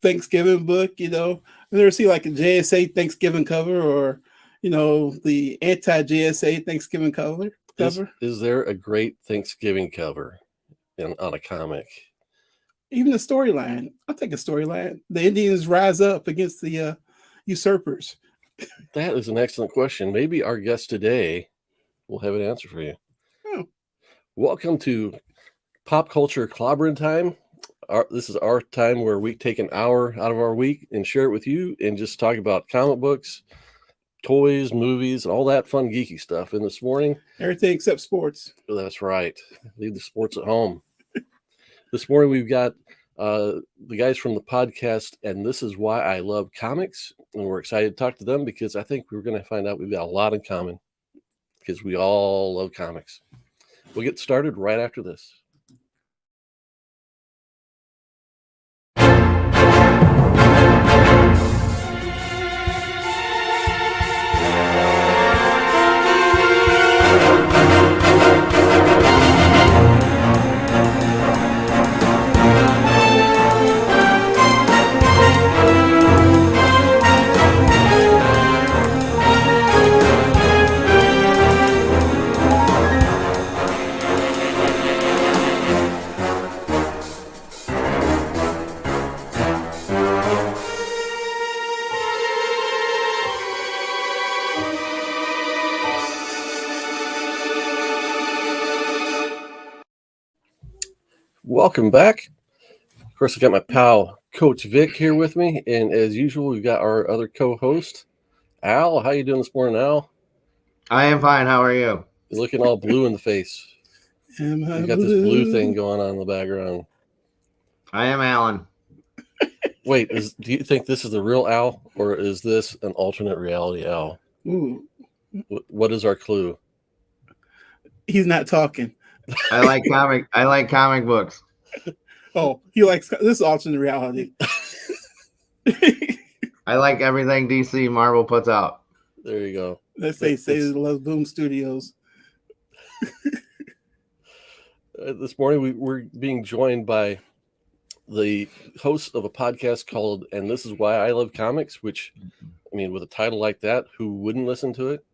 Thanksgiving book. I never see like a JSA Thanksgiving cover or the anti JSA Thanksgiving Is cover. is there a great Thanksgiving cover on a comic? Even the storyline. I'll take a storyline. The Indians rise up against the usurpers. That is an excellent question. Maybe our guest today will have an answer for you. Oh, Welcome to Pop Culture Clobbering Time. This is our time where we take an hour out of our week and share it with you and just talk about comic books, toys, movies, and all that fun geeky stuff. And this morning, everything except sports. that's right. Leave the sports at home. This morning we've got the guys from the podcast, and this is why I love comics. And we're excited to talk to them because I think we're going to find out we've got a lot in common because we all love comics. We'll get started right after this. Welcome back. Of course, I got my pal Coach Vic here with me, and as usual, we've got our other co-host, Al. How you doing this morning, Al? I am fine. How are you? You're looking all blue in the face. You got this blue thing going on in the background. I am Alan. Wait, do you think this is the real Al, or is this an alternate reality Al? Ooh. What is our clue? He's not talking. I like comic books. Oh, he likes this is alternate reality. I like everything DC Marvel puts out. There you go. Let's say loves Boom Studios. This morning we're being joined by the host of a podcast called "And This Is Why I Love Comics," which, I mean, with a title like that, who wouldn't listen to it?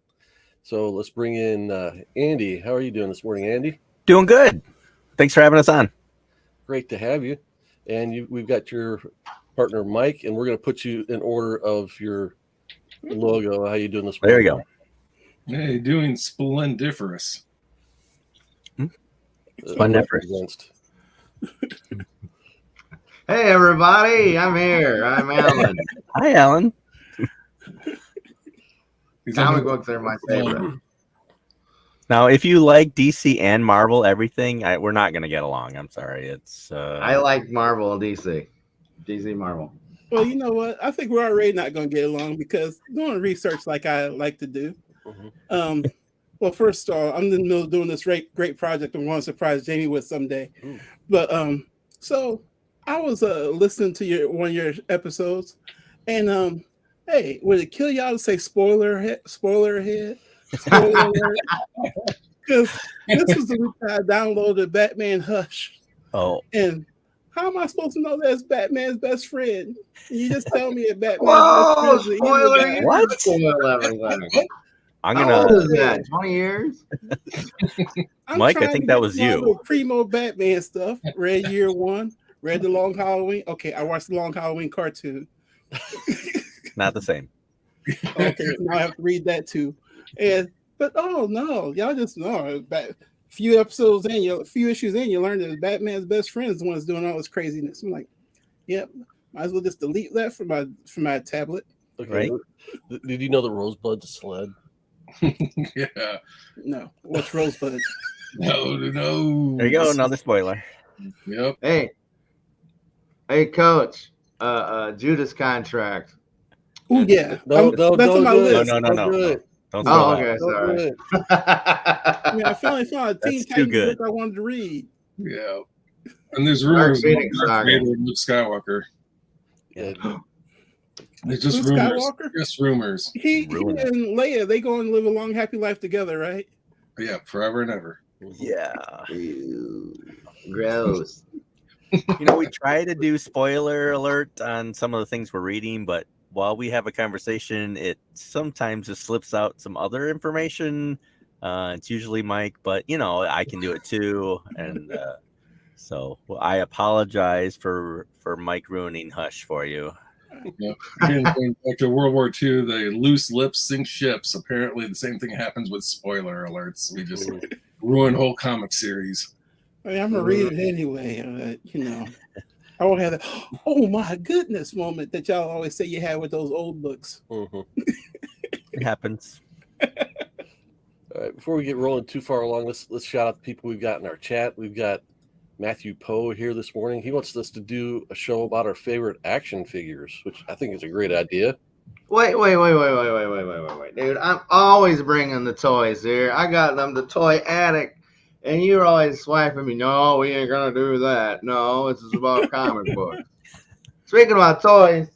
So let's bring in Andy. How are you doing this morning, Andy? Doing good. Thanks for having us on. Great to have you. And we've got your partner, Mike, and we're going to put you in order of your logo. How you doing this morning? There you go. Hey, doing splendiferous. Splendiferous. Hey, everybody. I'm here. I'm Alan. Hi, Alan. Comic books are my favorite. Now, if you like DC and Marvel, everything, we're not going to get along. I'm sorry. It's. I like Marvel, DC Marvel. Well, you know what? I think we're already not going to get along because doing research like I like to do. Mm-hmm. Well, first of all, I'm in the middle of doing this great project and want to surprise Jamie with someday. Ooh. But so I was listening to one of your episodes, and hey, would it kill y'all to say spoiler ahead? Because this was the week I downloaded Batman Hush. Oh. And how am I supposed to know that's Batman's best friend? You just tell me that Batman's best friend. Spoiler! What? Spoiler everything. I'm gonna. How old is that? 20 years? Mike, I think that was you. Primo Batman stuff. Read Year One. Read the Long Halloween. Okay, I watched the Long Halloween cartoon. Not the same. Okay, now I have to read that too. But oh no, y'all just know. Few issues in, you learn that Batman's best friend is the one that's doing all this craziness. I'm like, yep, might as well just delete that from my tablet. Okay. Right? Did you know that Rosebud's a sled? Yeah. No. What's Rosebud? No. There you go. Another spoiler. Yep. Hey, Coach. Judas Contract. Oh yeah. That's on my list. No. Okay, sorry. I finally found a Teen Titans book I wanted to read. Yeah. And there's rumors about Luke Skywalker. Yeah. It's just Luke rumors. Skywalker? Just rumors. He and Leia, they go and live a long, happy life together, right? Yeah, forever and ever. Yeah. Ew, gross. We try to do spoiler alert on some of the things we're reading, but while we have a conversation, it sometimes just slips out some other information. It's usually Mike, but I can do it too, and so I apologize for Mike ruining Hush for you. Yep. Again, going back to World War II, the loose lips sink ships. Apparently, the same thing happens with spoiler alerts. We just ruin whole comic series. I mean, I'm gonna read it anyway. I won't have that. Oh my goodness! Moment that y'all always say you had with those old books. It happens. All right, before we get rolling too far along, let's shout out the people we've got in our chat. We've got Matthew Poe here this morning. He wants us to do a show about our favorite action figures, which I think is a great idea. Wait, dude! I'm always bringing the toys here. I got them, the toy addict, and you're always swiping me. No, we ain't gonna do that. No, this is about comic books. Speaking about toys,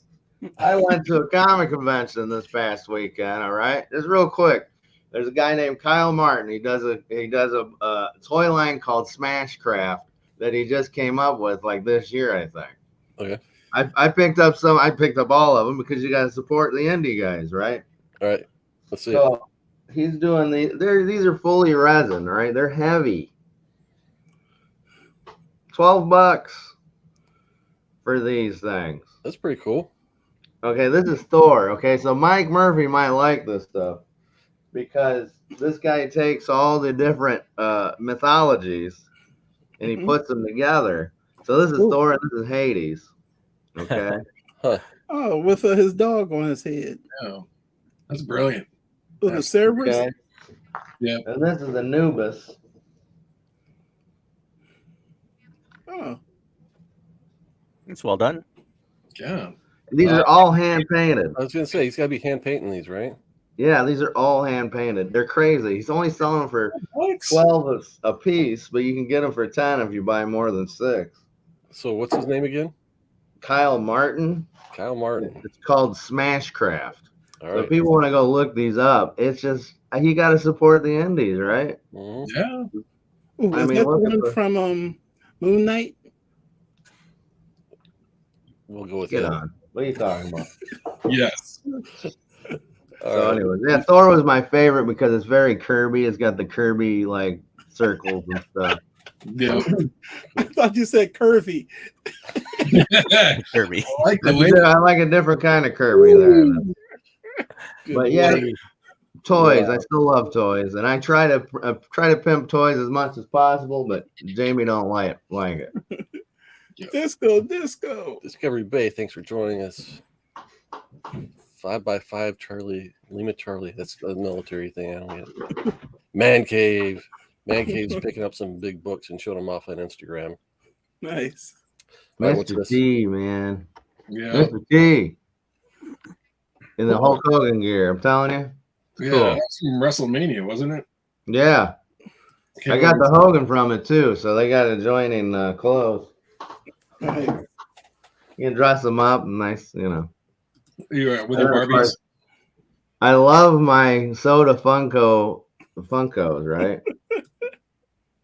I went to a comic convention this past weekend. All right, just real quick. There's a guy named Kyle Martin. He does a toy line called Smashcraft that he just came up with like this year, I think. Okay. I picked up some. I picked up all of them because you got to support the indie guys, right? All right. Let's see. So he's doing these are fully resin, right? They're heavy. $12 for these things. That's pretty cool. Okay, this is Thor. Okay, so Mike Murphy might like this stuff because this guy takes all the different mythologies and he puts them together. So this is Thor and this is Hades. Okay. Oh, with his dog on his head. Oh, that's brilliant. With the Cerberus. Okay. Yeah. And this is Anubis. Oh. It's well done. Yeah. These are all hand painted. I was going to say, he's got to be hand painting these, right? Yeah, these are all hand painted. They're crazy. He's only selling them for 12 a piece, but you can get them for 10 if you buy more than 6. So what's his name again? Kyle Martin. Kyle Martin. It's called Smashcraft. All So right. if people want to go look these up, it's just you got to support the indies, right? Mhm. Yeah. Ooh, I is mean, that the look at one from Moon Knight? We'll go with Get that. on. What are you talking about? Yes. All So, right. anyways, yeah, Thor was my favorite because it's very Kirby. It's got the Kirby like circles and stuff. Yeah. I thought you said curvy. Kirby. I like the way. I like a different kind of Kirby there. Good But yeah, boy. toys. Wow. I still love toys, and I try to pimp toys as much as possible. But Jamie don't like it. Disco. Discovery Bay, thanks for joining us. 5x5 Charlie, Lima Charlie. That's a military thing. I don't get it. Man Cave. Man Cave's picking up some big books and showing them off on Instagram. Nice. All right, what's Mr. this? T, man. Yeah. Mr. T. In the Hulk Hogan gear, I'm telling you. Yeah. Cool. That's from WrestleMania, wasn't it? Yeah. I got the Hogan from it too, so they got adjoining clothes. Right. You can dress them up, nice, You were with your Barbies. I love my soda Funkos, right?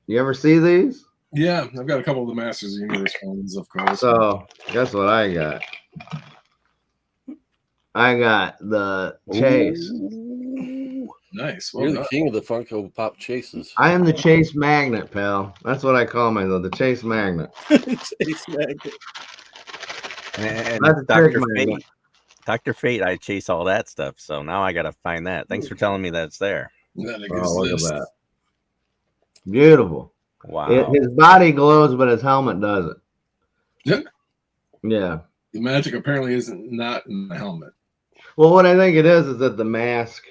You ever see these? Yeah, I've got a couple of the Masters Universe ones, of course. So guess what I got? I got the Chase. Ooh, nice. Well You're the done. king of the Funko Pop chases. I am the Chase Magnet, pal. That's what I call myself, the Chase Magnet. Chase Magnet. And That's a Dr. trick, man. Fate. Dr. Fate, I chase all that stuff. So now I got to find that. Thanks for telling me that it's there. That Oh, look at exists. that. Beautiful. Wow. His body glows, but his helmet doesn't. Yeah. Yeah. The magic apparently isn't not in the helmet. Well, what I think it is that the mask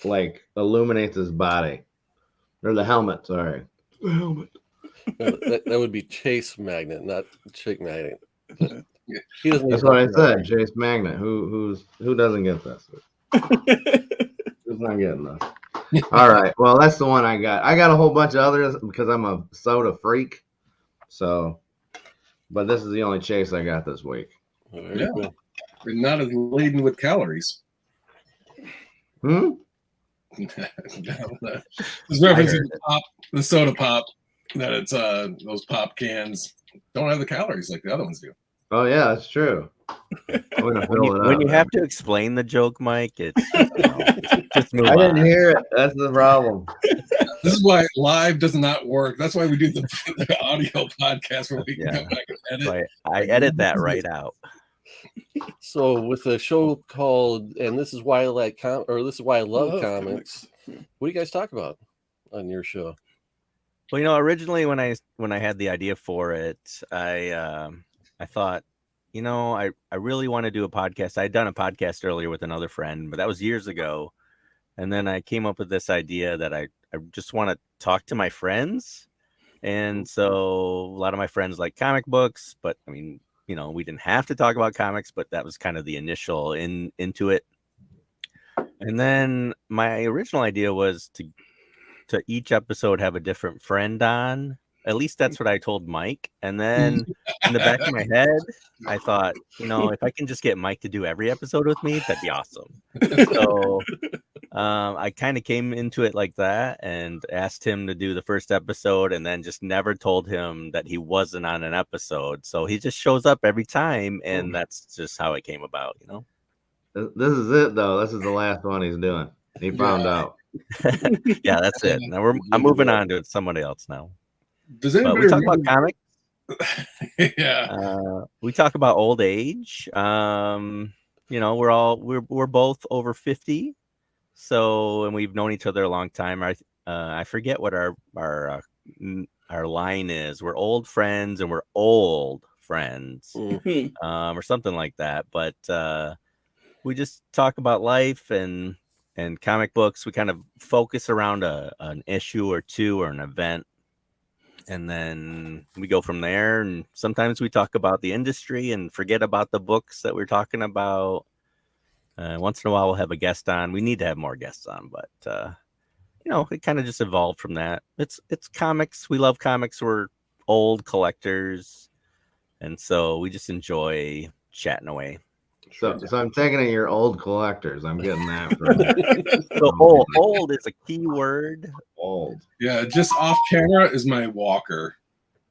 like illuminates his body. Or the helmet, sorry. The helmet. That would be Chase Magnet, not Chick Magnet. But he doesn't. That's what I said, Chase Magnet. Who doesn't get this? Who's not getting this? All right. Well, that's the one I got. I got a whole bunch of others because I'm a soda freak. So, but this is the only Chase I got this week. Very Yeah. cool. They're not as laden with calories. Hmm? This reference to the soda pop. that it's those pop cans don't have the calories like the other ones do. Oh yeah, that's true. I'm gonna fill it When up. you have to explain the joke, Mike, it's just move I didn't on. hear it. That's the problem. This is why live does not work. That's why we do the audio podcast where we can Yeah. come back and edit. So I edit that right out. So with a show called "And This Is Why I Like This Is Why I Love Comics," what do you guys talk about on your show? Well, originally when I had the idea for it, I thought, I really want to do a podcast. I'd done a podcast earlier with another friend, but that was years ago. And then I came up with this idea that I just want to talk to my friends. And so a lot of my friends like comic books, but I mean, we didn't have to talk about comics, but that was kind of the initial into it. And then my original idea was to each episode have a different friend on. At least that's what I told Mike. And then in the back of my head, I thought, if I can just get Mike to do every episode with me, that'd be awesome. So I kind of came into it like that and asked him to do the first episode, and then just never told him that he wasn't on an episode. So he just shows up every time, and that's just how it came about, This is it though. This is the last one he's doing. He found out. Yeah, that's it. Now I'm moving on to somebody else now. Does But anybody we talk about comics. Yeah. We talk about old age. We're both over 50. So, and we've known each other a long time. I forget what our line is. We're old friends and we're old friends, or something like that. But we just talk about life and comic books. We kind of focus around an issue or two or an event, and then we go from there. And sometimes we talk about the industry and forget about the books that we're talking about. Once in a while, we'll have a guest on. We need to have more guests on, but it kind of just evolved from that. It's comics. We love comics. We're old collectors, and so we just enjoy chatting away. So I'm taking it you're old collectors. I'm getting that from you. So old is a key word. Old. Yeah, just off camera is my walker.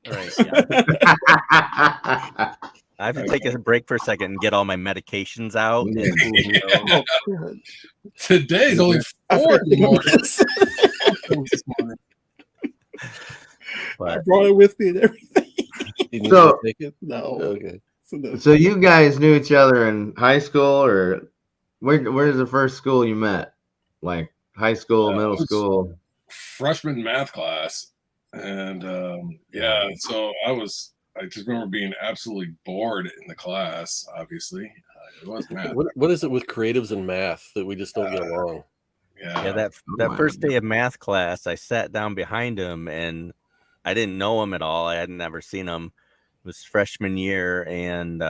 Right. Yeah. I have to take a break for a second and get all my medications out. Today's only 4 in the morning. But I brought it with me and everything. You need So- to take it? No. Okay. So you guys knew each other in high school, or where's the first school you met? Like high school, middle school? Freshman math class. And so I just remember being absolutely bored in the class, obviously. It was math. What is it with creatives and math that we just don't get along? yeah, that first day of math class, I sat down behind him and I didn't know him at all. I had never seen him. It was freshman year, and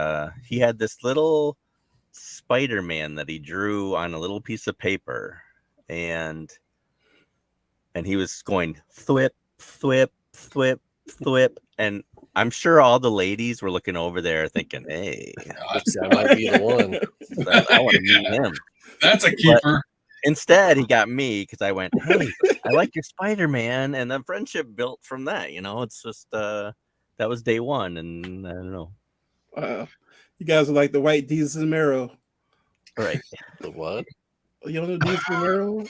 he had this little Spider-Man that he drew on a little piece of paper, and he was going thwip, thwip, thwip, thwip, and I'm sure all the ladies were looking over there thinking, "Hey, This guy might be the one." I want to meet him." That's a keeper. Instead, he got me because I went, "Hey, I like your Spider-Man," and the friendship built from that. It's just that was day one, and I don't know. You guys are like the white Jesus and Mero. Right. The what? You don't know Jesus and Mero?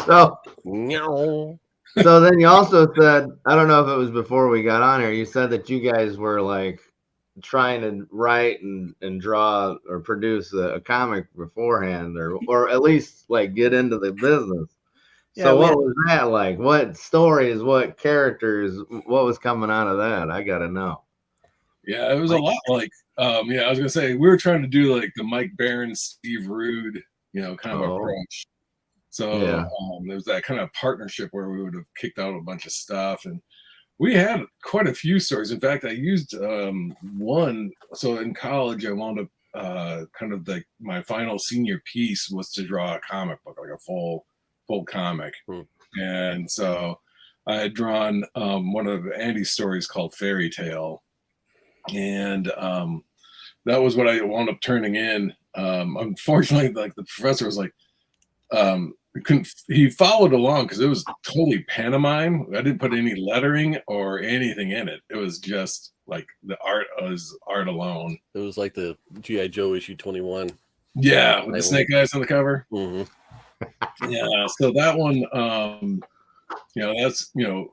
So No. So then you also said, I don't know if it was before we got on here, you said that you guys were like trying to write and draw or produce a comic beforehand, or at least like get into the business. Yeah, So what was that like? What stories, what characters, what was coming out of that? I gotta know. Yeah, it was a lot like, I was gonna say we were trying to do like the Mike Barron, Steve Rude, kind of approach. So there was that kind of partnership where we would have kicked out a bunch of stuff, and we had quite a few stories. In fact, I used one. So in college, I wound up kind of like my final senior piece was to draw a comic book, like a full comic. And so I had drawn one of Andy's stories called Fairy Tale, and that was what I wound up turning in. Unfortunately, like the professor was like, he followed along because it was totally pantomime. I didn't put any lettering or anything in it. It was just like the art was art alone. It was like the G.I. Joe issue 21. Yeah, with the snake eyes on the cover. Mm-hmm. Yeah, so that one, that's,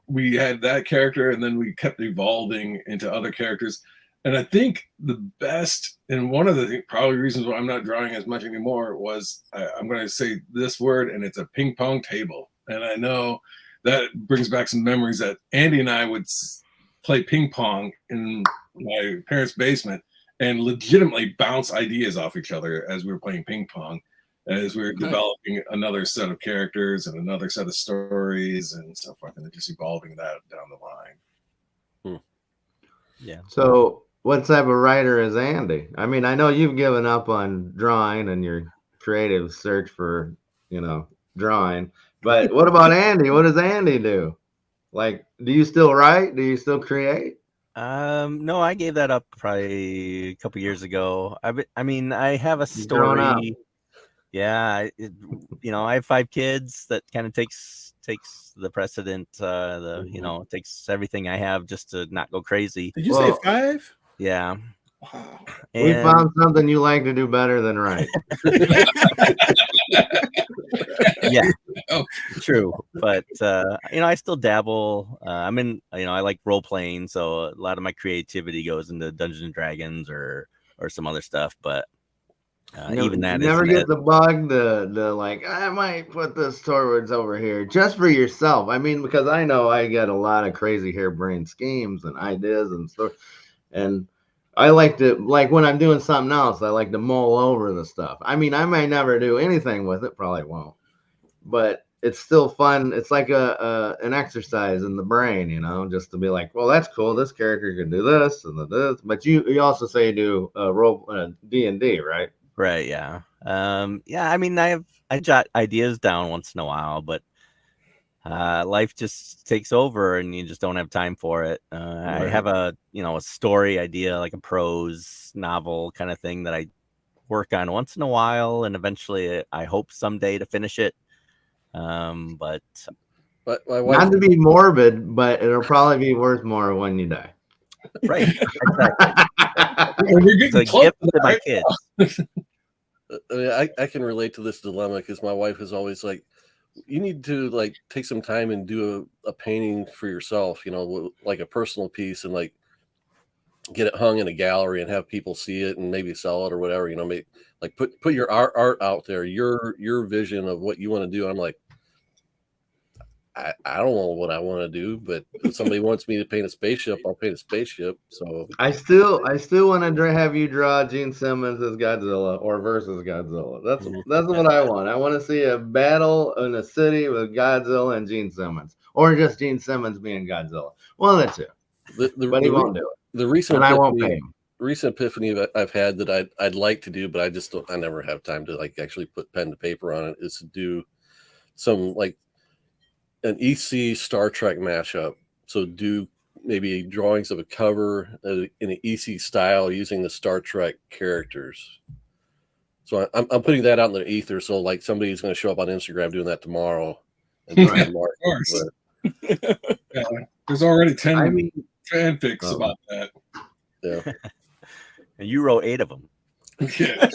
we had that character, and then we kept evolving into other characters. And I think the best, and one of the probably reasons why I'm not drawing as much anymore was I'm going to say this word, and it's a ping pong table. And I know that brings back some memories that Andy and I would play ping pong in my parents' basement and legitimately bounce ideas off each other as we were playing ping pong, as we were developing another set of characters and another set of stories and stuff like that, and just evolving that down the line. Yeah. So what type of writer is Andy? I mean, I know you've given up on drawing and your creative search for, drawing, but what about Andy? What does Andy do? Like, do you still write? Do you still create? No, I gave that up probably a couple years ago. I mean, I have a You've grown up. story. Yeah, I have 5 kids. That kind of takes the precedent. Takes everything I have just to not go crazy. Did you say 5? Yeah. Wow. We found something you like to do better than write. Yeah, true. But I still dabble. I like role playing, so a lot of my creativity goes into Dungeons and Dragons or some other stuff. But even that never isn't get it. the bug. The like, I might put this towards over here just for yourself. I mean, because I know I get a lot of crazy harebrained schemes and ideas and stuff, and I like to, like when I'm doing something else, I like to mull over the stuff. I mean, I may never do anything with it, probably won't, but it's still fun. It's like an exercise in the brain, just to be like, well, that's cool. This character can do this and this. But you also say you do D&D, right? Right. Yeah. I mean, I jot ideas down once in a while, but life just takes over and you just don't have time for it. I have a story idea, like a prose novel kind of thing that I work on once in a while, and eventually I hope someday to finish it. But my wife, not to be morbid, but it'll probably be worth more when you die. Right. Exactly. We're It's a close gift to to my that. kids. I can relate to this dilemma because my wife is always like, you need to like take some time and do a painting for yourself, like a personal piece, and like get it hung in a gallery and have people see it and maybe sell it or whatever, maybe like put your art out there, your vision of what you want to do. I'm like, I don't know what I want to do, but if somebody wants me to paint a spaceship, I'll paint a spaceship. So I still want to have you draw Gene Simmons as Godzilla or versus Godzilla. That's what I want. I want to see a battle in a city with Godzilla and Gene Simmons, or just Gene Simmons being Godzilla. One of the two. But he won't do it. The recent and I won't pay him. Recent epiphany that I've had that I'd like to do, but I never have time to like actually put pen to paper on it, is to do some like an EC Star Trek mashup. So do maybe drawings of a cover in an EC style using the Star Trek characters. So I'm putting that out in the ether. So like somebody's going to show up on Instagram doing that tomorrow. And Right. Of course. Yeah, there's already 10 fanfics about that. Yeah. And you wrote 8 of them. Yeah.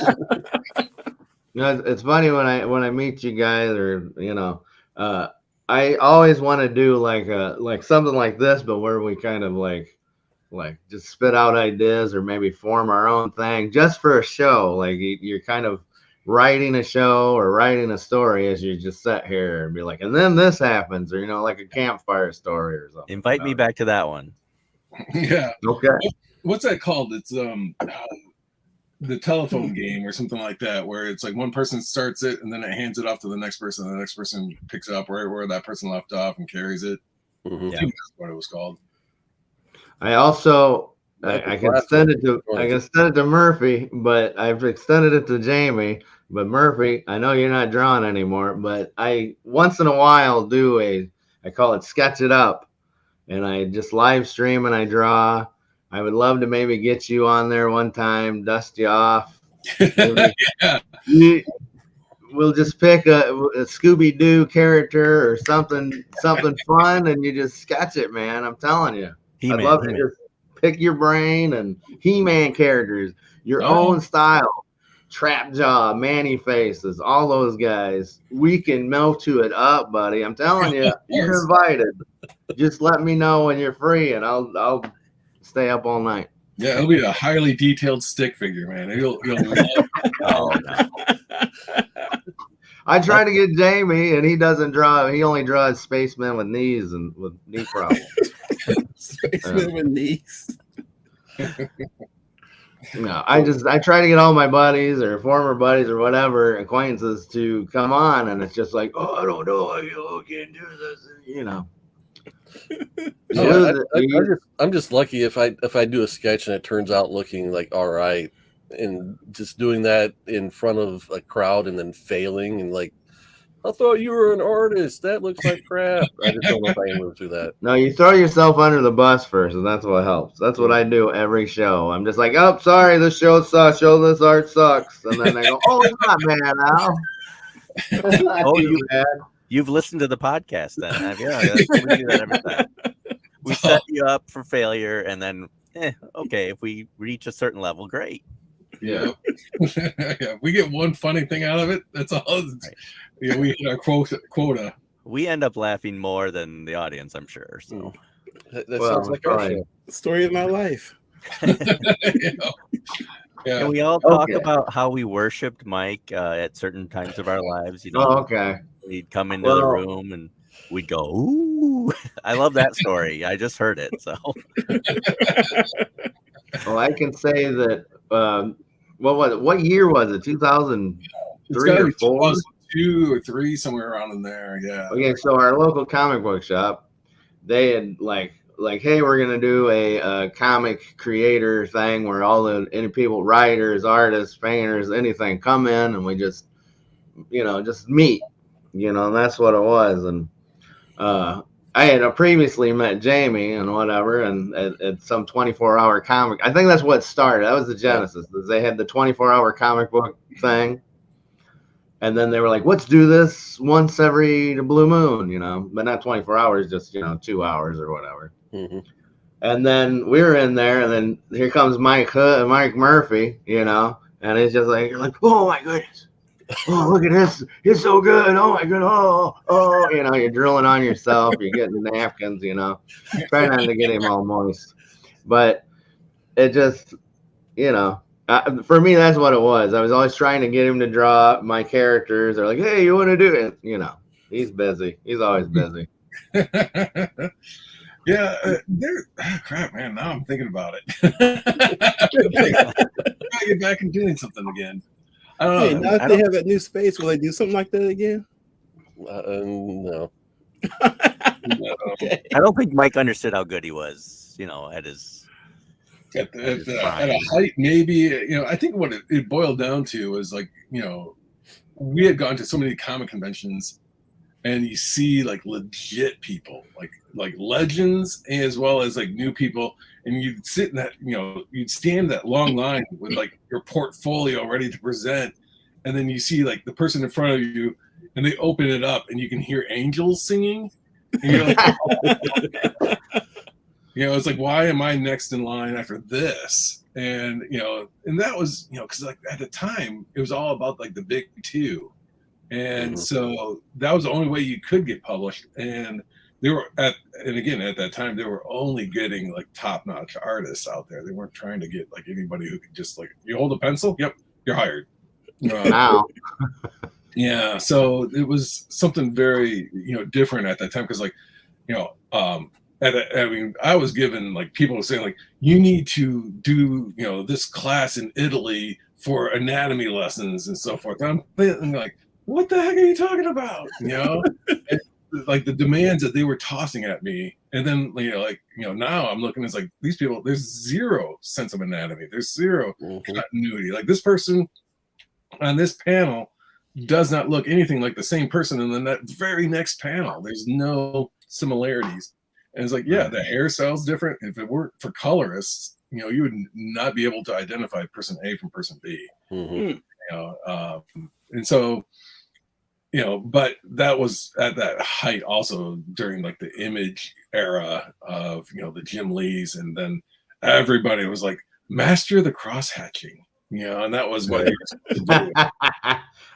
It's funny when I meet you guys, or I always want to do like something like this, but where we kind of like just spit out ideas or maybe form our own thing just for a show. Like you're kind of writing a show or writing a story as you just sit here and be like, and then this happens, or like a campfire story or something. Invite me back to that one. Yeah. Okay. What's that called? It's the telephone game or something like that, where it's like one person starts it and then it hands it off to the next person, and the next person picks it up right where that person left off and carries it. Mm-hmm. I think that's what it was called. I also I can send it to Murphy, but I've extended it to Jamie. But Murphy, I know you're not drawing anymore, but I once in a while do I call it Sketch It Up, and I just live stream and I draw. I would love to maybe get you on there one time, dust you off. Yeah. we'll just pick a Scooby-Doo character or something fun, and you just sketch it, man. I'm telling you. He-Man, I'd love to just pick your brain and He-Man characters, your own style, Trap Jaw, Manny Faces, all those guys. We can to it up, buddy. I'm telling you, you're invited. Just let me know when you're free, and I'll stay up all night. Yeah, it'll be a highly detailed stick figure, man. You'll love Oh, no. I try to get Jamie, and he doesn't draw. He only draws spacemen with knees and with knee problems. Spacemen with knees. No, I try to get all my buddies or former buddies or whatever acquaintances to come on, and it's just like, oh, I don't know how you can do this, you know. I'm just lucky if I do a sketch and it turns out looking like all right, and just doing that in front of a crowd and then failing and like, I thought you were an artist. That looks like crap. I just don't know if I can move through that. No, you throw yourself under the bus first, and that's what helps. That's what I do every show. I'm just like, oh, sorry, this show sucks. This art sucks. And then they go, oh, it's not bad, Al. It's not too bad. You've listened to the podcast then, have you? We do that every time. We set you up for failure, and then, okay, if we reach a certain level, great. Yeah. Yeah. We get one funny thing out of it. That's all. Right. Yeah, we hit our quota. We end up laughing more than the audience, I'm sure. So that sounds like our show. Story of my life. Yeah. And we all talk about how we worshipped Mike at certain times of our lives. You know, okay. He'd come into the room and we'd go, ooh. I love that story. I just heard it. So, well, I can say that. What year was it? 2003 or 4? 2002 or 3, somewhere around in there. Yeah. Okay, so our local comic book shop, they had like, hey, we're gonna do a comic creator thing where all the any people, writers, artists, painters, anything, come in and we just meet, and that's what it was. And I had previously met Jamie and whatever, and at some 24-hour comic. I think that's what started. That was the genesis. They had the 24-hour comic book thing, and then they were like, "Let's do this once every blue moon," but not 24 hours, just 2 hours or whatever. Mm-hmm. And then we were in there, and then here comes Mike Murphy, and it's just like, you're like, oh my goodness. Oh, look at this. It's so good. Oh, my God. Oh, you're drilling on yourself. You're getting napkins, Try not to get him all moist. But it just, for me, that's what it was. I was always trying to get him to draw my characters. They're like, hey, you want to do it? He's busy. He's always busy. Yeah. Crap, man. Now I'm thinking about it. Gotta get back and doing something again. I don't know. Hey, now that they have that new space, will they do something like that again? No. Okay. I don't think Mike understood how good he was, at his at a height. Maybe I think what it boiled down to was like we had gone to so many comic conventions, and you see like legit people, like legends, as well as like new people. And you'd sit in that, you'd stand in that long line with like your portfolio ready to present. And then you see like the person in front of you and they open it up and you can hear angels singing. And you're like, it's like, why am I next in line after this? And, and that was, because like at the time it was all about like the big two. And so that was the only way you could get published. And they were at that time, they were only getting like top-notch artists out there. They weren't trying to get like anybody who could just like, you hold a pencil? Yep, you're hired. Wow. Yeah. So it was something very, different at that time. Cause like, I was given like people were saying like, you need to do, this class in Italy for anatomy lessons and so forth. And I'm like, what the heck are you talking about? Like the demands that they were tossing at me. And then, now I'm looking, it's like these people, there's zero sense of anatomy. There's zero continuity. Like this person on this panel does not look anything like the same person. And then that very next panel, there's no similarities. And it's like, yeah, the hairstyle's different. If it weren't for colorists, you would not be able to identify person A from person B. Mm-hmm. And so but that was at that height also during like the Image era of, the Jim Lees, and then everybody was like, master the cross hatching, and that was what he was supposed to do.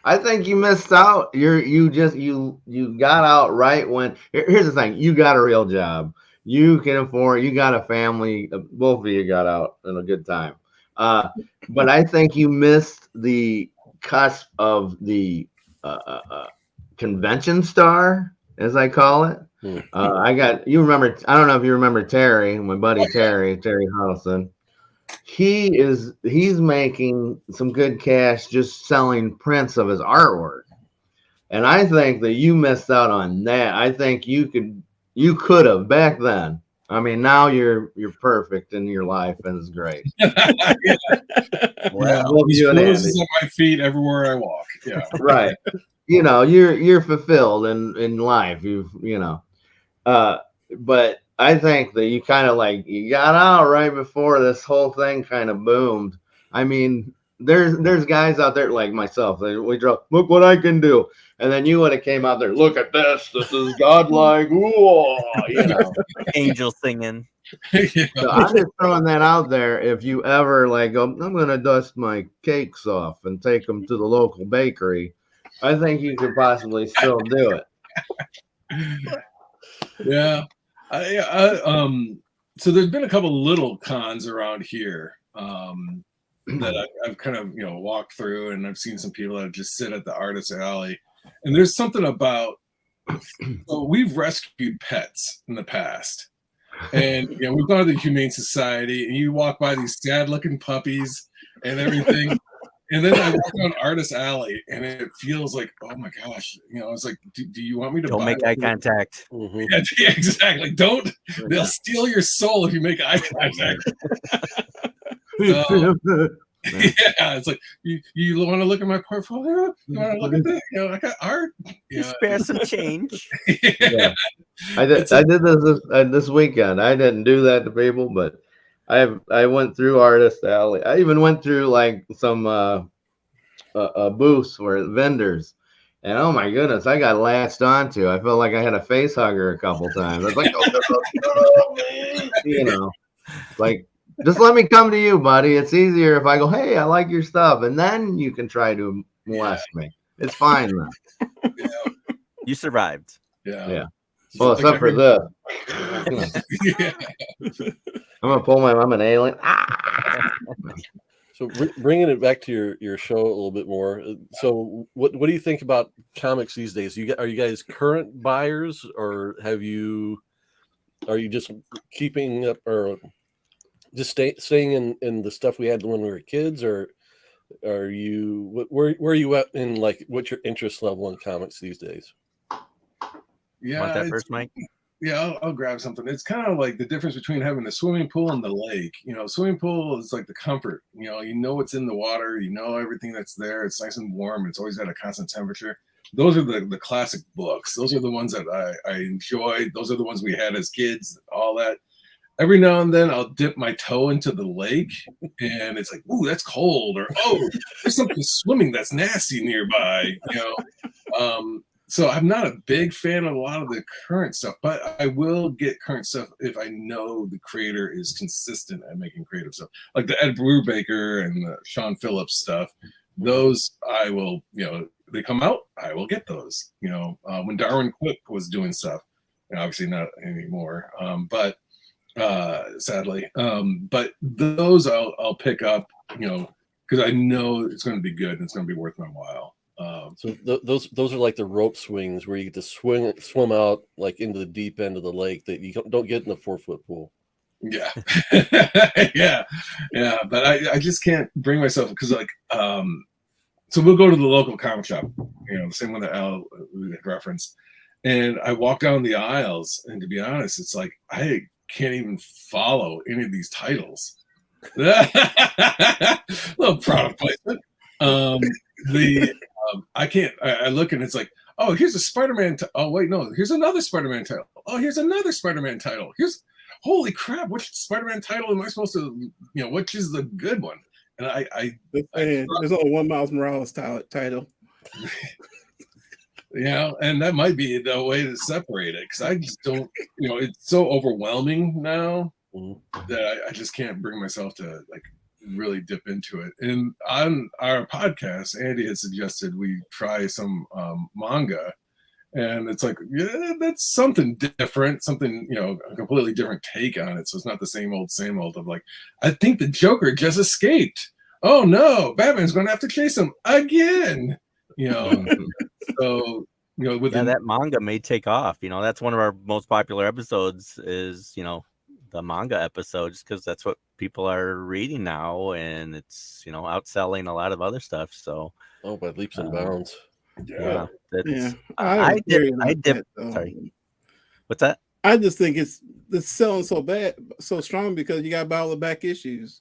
I think you missed out. You got out right when. Here's the thing: you got a real job. You can afford. You got a family. Both of you got out in a good time. But I think you missed the cusp of the convention star, as I call it. You remember? I don't know if you remember Terry, my buddy Terry Huddleston. He's making some good cash just selling prints of his artwork, and I think that you missed out on that. I think you could have back then. I mean, now you're perfect in your life, and it's great. Well, he at my feet everywhere I walk. Yeah, right. You're fulfilled in life. But I think that you kind of you got out right before this whole thing kind of boomed. I mean, there's guys out there like myself. We drove, look what I can do, and then you would have came out there. Look at this. This is godlike. Ooh, angel singing. So I'm just throwing that out there. If you ever go, I'm gonna dust my cakes off and take them to the local bakery. I think you could possibly still do it. Yeah. So there's been a couple little cons around here that I've kind of walked through, and I've seen some people that just sit at the artist alley, and there's something about we've rescued pets in the past, and we've gone to the Humane Society, and you walk by these sad looking puppies and everything. And then I walk down Artist Alley, and it feels like, oh my gosh, it's like, do you want me to don't make eye contact? Mm-hmm. Yeah, exactly. Don't. They'll steal your soul if you make eye contact. Yeah, it's like you want to look at my portfolio. You want to look at that? I got art. Spare some change. Yeah. I did this weekend. I didn't do that to people, but I went through Artist Alley. I even went through some booths where vendors, and oh my goodness, I got latched onto. I felt like I had a face hugger a couple times. I was like, like, just let me come to you, buddy. It's easier if I go, hey, I like your stuff, and then you can try to molest me. It's fine then. You survived. Yeah. Well, except for this. I'm gonna pull I'm an alien. So bringing it back to your show a little bit more. So what do you think about comics these days? Are you guys current buyers, or are you just keeping up, or just staying in the stuff we had when we were kids, or are you where are you at in what's your interest level in comics these days? Yeah, want that first, Mike? Yeah, I'll grab something. It's kind of like the difference between having a swimming pool and the lake. Swimming pool is like the comfort. You know what's in the water. You know everything that's there. It's nice and warm. It's always at a constant temperature. Those are the classic books. Those are the ones that I enjoyed. Those are the ones we had as kids, all that. Every now and then I'll dip my toe into the lake, and it's like, ooh, that's cold. Or, oh, there's something swimming that's nasty nearby. So I'm not a big fan of a lot of the current stuff, but I will get current stuff if I know the creator is consistent at making creative stuff. Like the Ed Brubaker and the Sean Phillips stuff. Those I will, they come out, I will get those. When Darwin Cook was doing stuff, obviously not anymore, but sadly. But those I'll pick up, because I know it's going to be good and it's going to be worth my while. So those are like the rope swings where you get to swim out into the deep end of the lake that you don't get in a 4-foot pool. Yeah. yeah. But I just can't bring myself, because so we'll go to the local comic shop, the same one that Al referenced, and I walk down the aisles, and to be honest, it's like I can't even follow any of these titles. Little product placement. I can't. I look, and it's like, oh, here's a Spider-Man. Oh wait, no, here's another Spider-Man title. Oh, here's another Spider-Man title. Holy crap! Which Spider-Man title am I supposed to? Which is the good one? And there's only one Miles Morales title. and that might be the way to separate it, because I just don't, it's so overwhelming now that I just can't bring myself to like really dip into it. And on our podcast, Andy had suggested we try some manga, and it's like, yeah, that's something different, something, a completely different take on it. So it's not the same old of like, I think the Joker just escaped. Oh no, Batman's going to have to chase him again. So that manga may take off. That's one of our most popular episodes is the manga episode, just because that's what people are reading now, and it's outselling a lot of other stuff. So by leaps and bounds. Yeah. I dip. Sorry, what's that? I just think it's selling so bad, so strong because you got to buy all the back issues.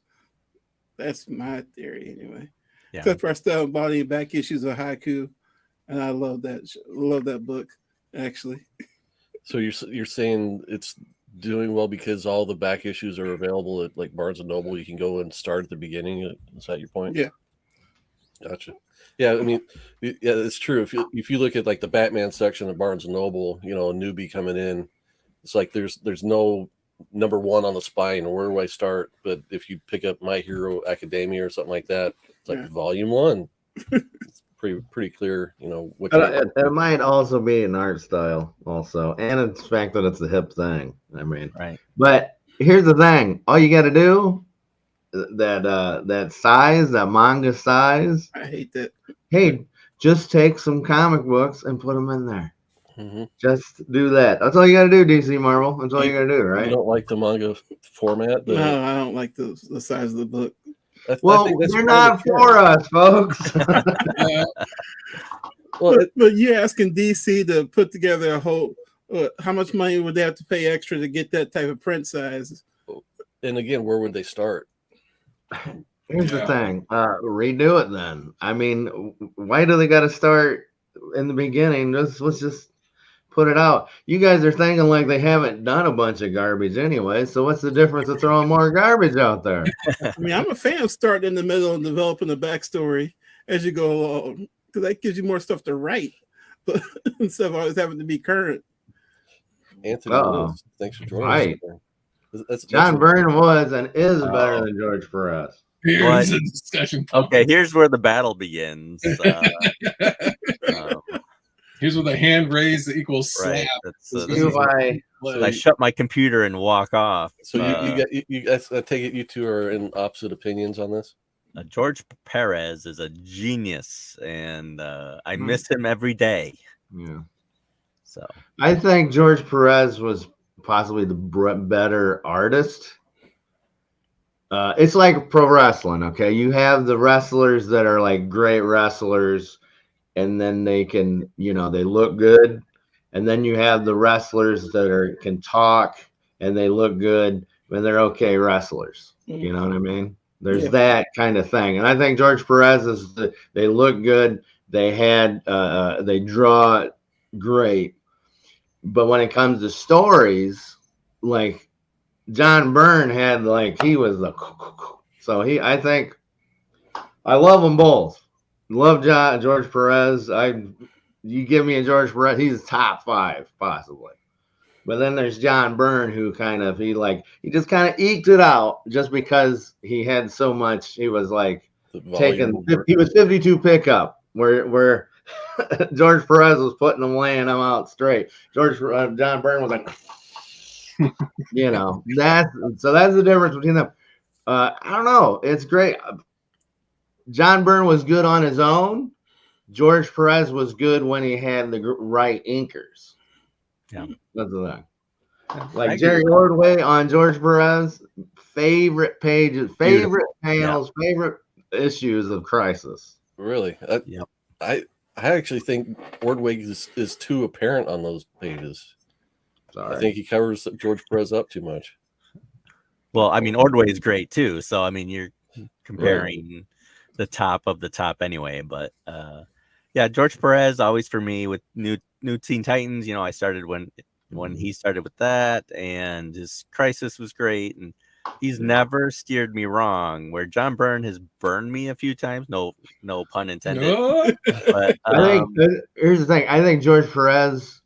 That's my theory, anyway. Yeah. Except for I still have bought any back issues of Haiku, and I love that. Love that book, actually. So you're saying it's doing well because all the back issues are available at like Barnes and Noble. You can go and start at the beginning. Is that your point? Yeah. Gotcha. Yeah, I mean, yeah, it's true. If you look at like the Batman section of Barnes and Noble, a newbie coming in, it's like there's no number one on the spine. Where do I start? But if you pick up My Hero Academia or something like that, it's like volume 1. It's pretty clear, what. It might also be an art style, also, and it's the fact that it's the hip thing. I mean, right. But here's the thing: all you got to do. That size, that manga size. I hate that. Hey, just take some comic books and put them in there. Mm-hmm. Just do that. That's all you got to do, DC Marvel. That's all you got to do, right? You don't like the manga format? No, I don't like the size of the book. Well, they're not for us, folks. But you're asking DC to put together a whole. How much money would they have to pay extra to get that type of print size? And again, where would they start? Here's the thing. Redo it then. I mean, why do they got to start in the beginning? Let's just put it out. You guys are thinking like they haven't done a bunch of garbage anyway. So what's the difference of throwing more garbage out there? I mean, I'm a fan of starting in the middle and developing the backstory as you go along, because that gives you more stuff to write, but instead of always having to be current. Anthony, thanks for joining us. That's John Byrne was and is better than George Perez. Here's a discussion. Okay, here's where the battle begins. Here's where the hand raise equals slap. Right. I shut my computer and walk off. So you guys, I take it you two are in opposite opinions on this? George Perez is a genius, and I miss him every day. Yeah. So I think George Perez was possibly the better artist. It's like pro wrestling, okay? You have the wrestlers that are like great wrestlers, and then they can, they look good. And then you have the wrestlers that can talk and they look good, and they're okay wrestlers. You know what I mean? There's that kind of thing. And I think George Perez they look good. They draw great. But when it comes to stories, like John Byrne had, like, he was I think I love them both. Love George Perez. You give me a George Perez, he's top 5 possibly. But then there's John Byrne, who he just kind of eked it out just because he had so much. He was like he was 52 pickup where George Perez was putting them, laying them out straight. John Byrne was like, that's the difference between them. I don't know. It's great. John Byrne was good on his own. George Perez was good when he had the right inkers. Yeah, that's the thing. Like Jerry Ordway on George Perez, favorite pages, favorite panels, favorite issues of Crisis. Really? I actually think Ordway is too apparent on those pages. Sorry. I think he covers George Perez up too much. Well, I mean, Ordway is great too. So I mean, you're comparing the top of the top anyway. But George Perez always for me with New Teen Titans. I started when he started with that, and his Crisis was great, and he's never steered me wrong. Where John Byrne has burned me a few times. No pun intended. No. But I think here's the thing. I think George Perez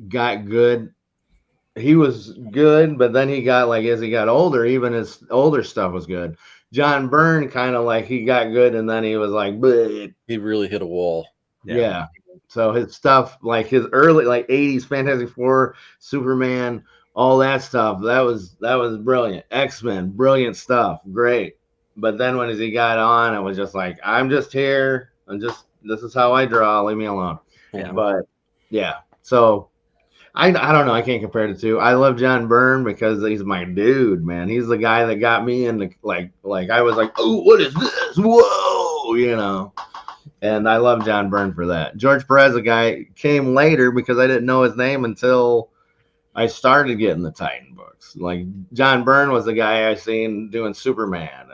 got good. He was good, but then he got like as he got older, even his older stuff was good. John Byrne kind of like he got good, and then he was like, bleh. He really hit a wall. Yeah. So his stuff, like his early like 80s Fantastic Four, Superman, all that stuff, that was brilliant. X-Men, brilliant stuff, great. But then when he got on, it was just like, I'm just here. This is how I draw. Leave me alone. Yeah. But yeah, so I don't know. I can't compare the two. I love John Byrne because he's my dude, man. He's the guy that got me into like I was like, oh, what is this? Whoa, you know. And I love John Byrne for that. George Perez, the guy, came later because I didn't know his name until I started getting the Titan books. Like John Byrne was the guy I seen doing Superman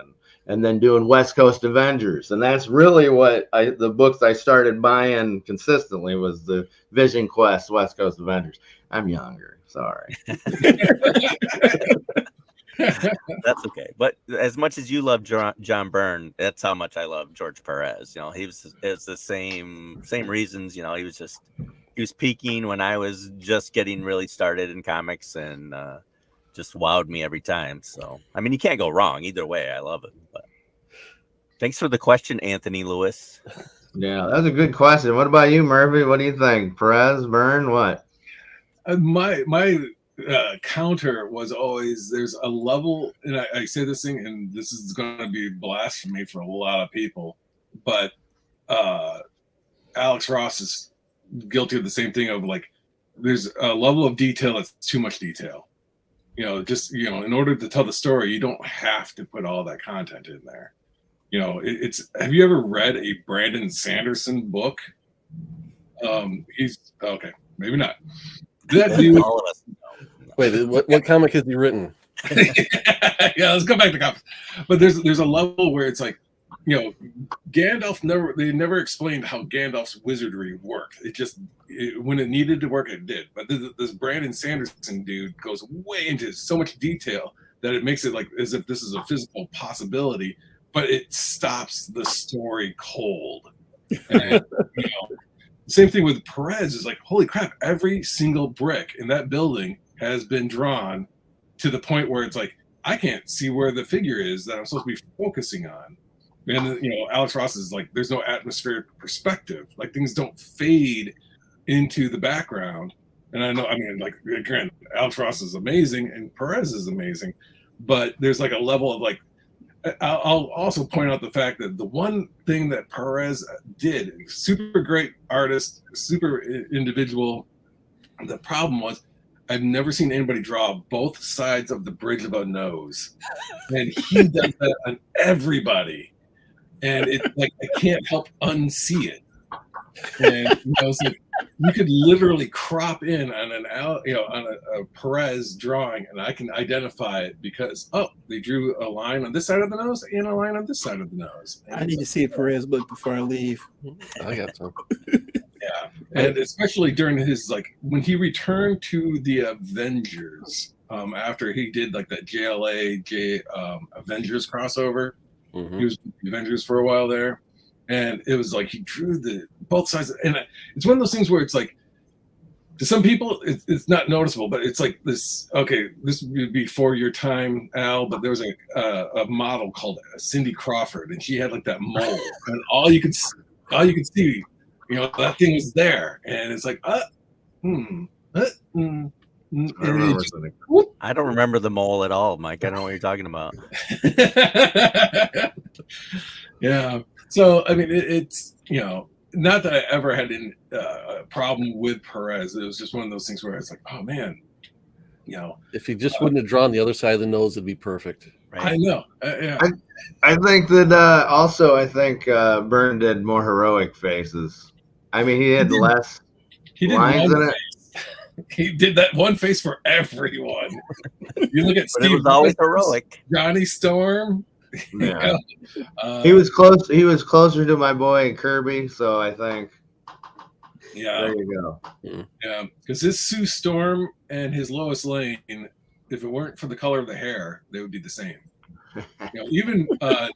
and then doing West Coast Avengers. And that's really what the books I started buying consistently was the Vision Quest West Coast Avengers. I'm younger. Sorry. That's okay. But as much as you love John Byrne, that's how much I love George Perez. You know, it's the same reasons. You know, he was peaking when I was just getting really started in comics, and just wowed me every time. So I mean, you can't go wrong either way. I love it. But thanks for the question, Anthony Lewis. Yeah, that's a good question. What about you, Murphy? What do you think? Perez, Byrne, what? My counter was always there's a level, and I say this thing, and this is going to be blasphemy for a lot of people, but Alex Ross is guilty of the same thing of like there's a level of detail that's too much detail. You know, just in order to tell the story, you don't have to put all that content in there. You know, it's. Have you ever read a Brandon Sanderson book? He's okay, maybe not. That dude. All of us know. Wait, what comic has he written? Yeah, let's go back to comics. But there's a level where it's like, Gandalf they never explained how Gandalf's wizardry worked. When it needed to work, it did. But this Brandon Sanderson dude goes way into so much detail that it makes it like as if this is a physical possibility, but it stops the story cold. And, same thing with Perez is like, holy crap, every single brick in that building has been drawn to the point where it's like, I can't see where the figure is that I'm supposed to be focusing on. And, Alex Ross is like, there's no atmospheric perspective. Like things don't fade into the background. And again, Alex Ross is amazing and Perez is amazing, but there's like a level of like, I'll also point out the fact that the one thing that Perez did, super great artist, super individual. The problem was I've never seen anybody draw both sides of the bridge of a nose. And he does that on everybody. And it's like I can't help unsee it. And it's like you could literally crop in on a Perez drawing, and I can identify it because they drew a line on this side of the nose and a line on this side of the nose. I need to see a Perez book before I leave. I got some. Yeah, and especially during his when he returned to the Avengers after he did like that JLA Avengers crossover. Mm-hmm. He was with the Avengers for a while there. And it was like he drew both sides, and it's one of those things where it's like, to some people it's not noticeable, but it's like this. Okay, this would be for your time, Al. But there was a model called Cindy Crawford, and she had like that mole, and all you could see, that thing was there, and it's like, I don't remember the mole at all, Mike. I don't know what you're talking about. Yeah. So, I mean, it's, not that I ever had a problem with Perez. It was just one of those things where it's like, oh, man, If he just wouldn't have drawn the other side of the nose, it'd be perfect. Right? I know. Yeah. I think that also, Byrne did more heroic faces. I mean, he had less lines in it. He did that one face for everyone. You look at Steve. It was always heroic. Johnny Storm. Yeah. He was close. He was closer to my boy Kirby, so I think. Yeah. There you go. Yeah, because his Sue Storm and his Lois Lane if it weren't for the color of the hair, they would be the same. Even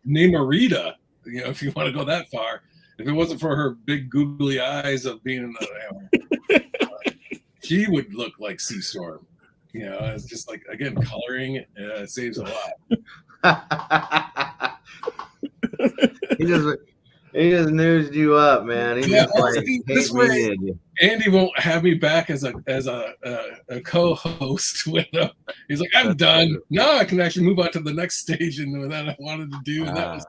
Namorita, if you want to go that far, if it wasn't for her big googly eyes of being in the she would look like Sea Storm. It's just like, again, coloring saves a lot. He just noosed you up, man. He just this way, Andy won't have me back as a co-host with him. He's like, I'm done. Now I can actually move on to the next stage and that I wanted to do. And that was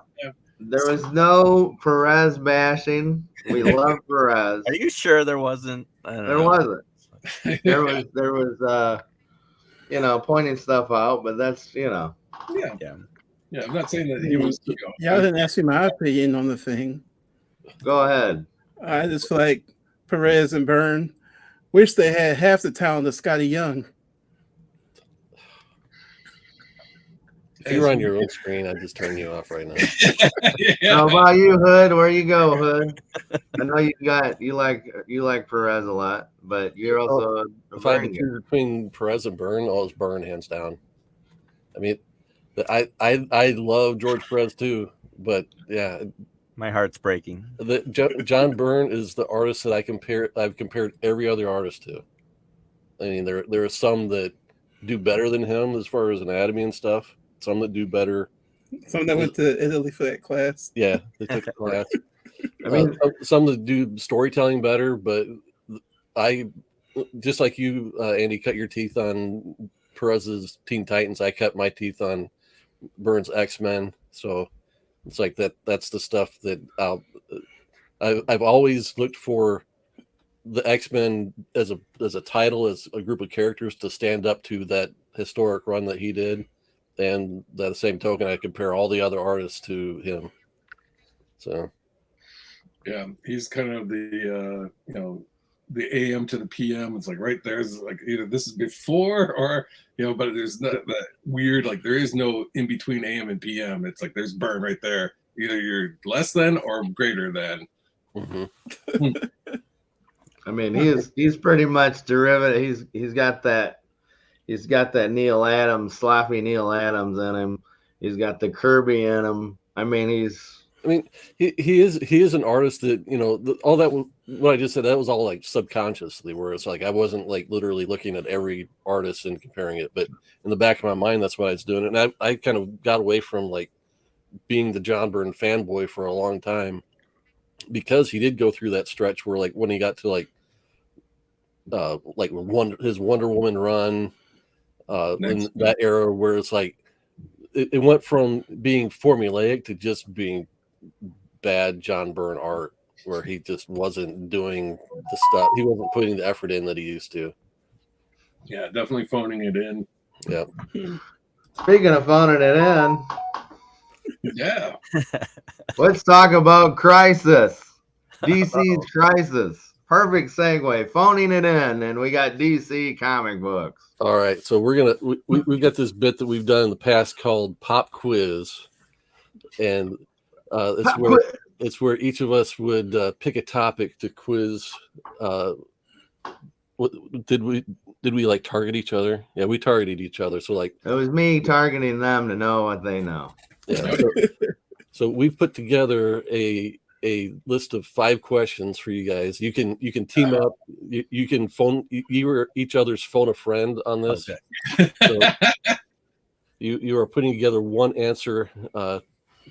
there was no Perez bashing. We love Perez. Are you sure there wasn't? There wasn't. There was pointing stuff out, but that's Yeah, I'm not saying that he was. Y'all didn't ask me my opinion on the thing. Go ahead. I just feel like Perez and Byrne wish they had half the talent of Scotty Young. If you're on your own screen, I'd just turn you off right now. How about you, Hood? Where you go, Hood? I know you like Perez a lot, but you're also if I had to choose between Perez and Byrne, it's Byrne hands down. I mean, I love George Perez too, but yeah, my heart's breaking. John Byrne is the artist that I've compared every other artist to. I mean, there are some that do better than him as far as anatomy and stuff. Some that do better. Some that went to Italy for that class. Yeah, they took the class. I mean, some that do storytelling better, but I, just like you, Andy, cut your teeth on Perez's Teen Titans. I cut my teeth on Byrne's X-Men. So it's like that's the stuff that I've always looked for the X-Men as a title, as a group of characters to stand up to that historic run that he did. And by the same token, I compare all the other artists to him. So, yeah, he's kind of the the AM to the PM. It's like right there's like either this is before or but there's not that weird, like there is no in between AM and PM. It's like there's Byrne right there. Either you're less than or greater than. Mm-hmm. I mean, he's pretty much derivative. He's got that Neil Adams, sloppy Neil Adams in him. He's got the Kirby in him. I mean, he is an artist that all that what I just said, that was all like subconsciously, where it's like I wasn't like literally looking at every artist and comparing it, but in the back of my mind, that's what I was doing. And I kind of got away from like being the John Byrne fanboy for a long time, because he did go through that stretch where like when he got to like his Wonder Woman run. In that era where it's like it went from being formulaic to just being bad John Byrne art, where he just wasn't doing the stuff, he wasn't putting the effort in that he used to. Yeah, definitely phoning it in. Yeah. Speaking of phoning it in, yeah, let's talk about Crisis. DC's Crisis. Perfect segue. Phoning it in, and we got DC comic books. All right, so we've got this bit that we've done in the past called Pop Quiz, and it's where each of us would pick a topic to quiz. Did we like target each other? Yeah, we targeted each other. So like it was me targeting them to know what they know. Yeah. So we've put together a list of 5 questions for you guys. You can team up. You can phone. You are each other's phone a friend on this. Okay. So you are putting together one answer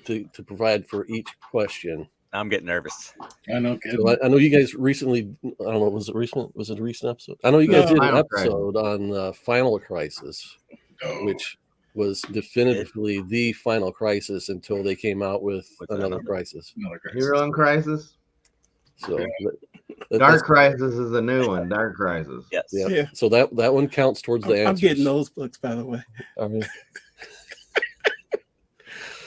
to provide for each question. I'm getting nervous. I know. So I know you guys recently. I don't know. Was it recent? Was it a recent episode? I know you guys did an episode on Final Crisis, which was definitively the Final Crisis until they came out with another Crisis. Hero and Crisis. So Dark Crisis is a new one. Dark Crisis. Yes. Yeah. So that one counts towards the answer. I'm getting those books, by the way. I mean,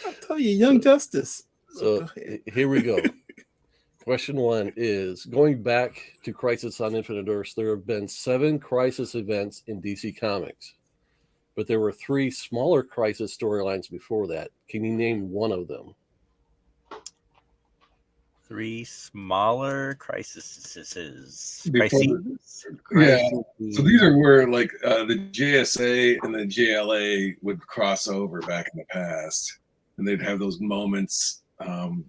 I'll tell you, Young Justice. So here we go. Question 1 is, going back to Crisis on Infinite Earths, there have been 7 Crisis events in DC Comics, but there were 3 smaller Crisis storylines before that. Can you name one of them? 3 smaller crises. Before- Yeah. So these are where like the JSA and the JLA would cross over back in the past, and they'd have those moments.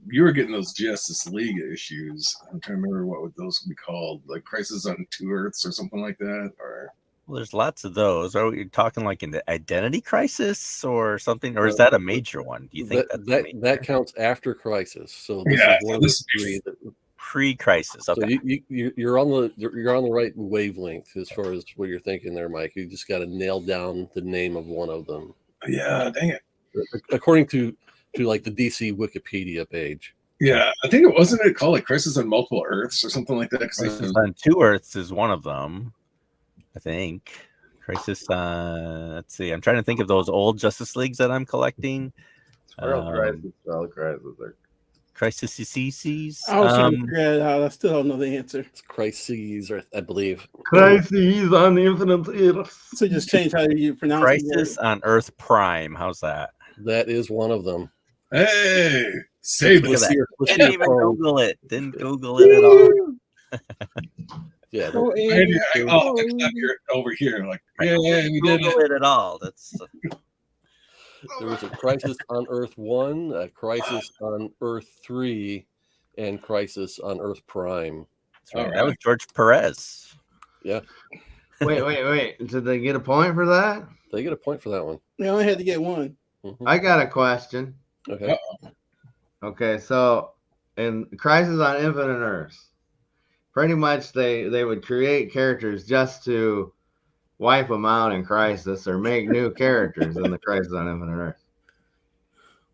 You were getting those Justice League issues. I'm trying to remember what would those be called, like Crisis on Two Earths or something like that. Or Well, there's lots of those. Are we talking like an identity crisis or something, or is that a major one? Do you think that counts after Crisis? So this Yeah, is one so of this the three. pre-crisis? Okay. So you're on the right wavelength as far as what you're thinking there, Mike. You just got to nail down the name of one of them. yeah, dang it. According to like the DC Wikipedia page. Yeah, I think it wasn't it called like Crisis on Multiple Earths or something like that. Crisis on Two Earths is one of them, I think. Crisis. Let's see. I'm trying to think of those old Justice Leagues that I'm collecting. Crisis. Crisis CCs. I was trying to figure it out. I still don't know the answer. It's Crises, I believe. Crises on the Infinite Earths. So just change how you pronounce Crisis on Earth Prime. How's that? That is one of them. Hey, save Look at this. that. Didn't even Google it. Didn't Google it at all. Yeah. Over here, like we did Google it at all. That's There was a Crisis on Earth 1, a Crisis on Earth 3, and Crisis on Earth Prime. right. That was George Perez. Yeah. Wait. Did they get a point for that? They get a point for that one. They only had to get one. Mm-hmm. I got a question. Okay. Okay, so in Crisis on Infinite Earths, pretty much they would create characters just to wipe them out in Crisis or make new characters in the Crisis on Infinite Earths.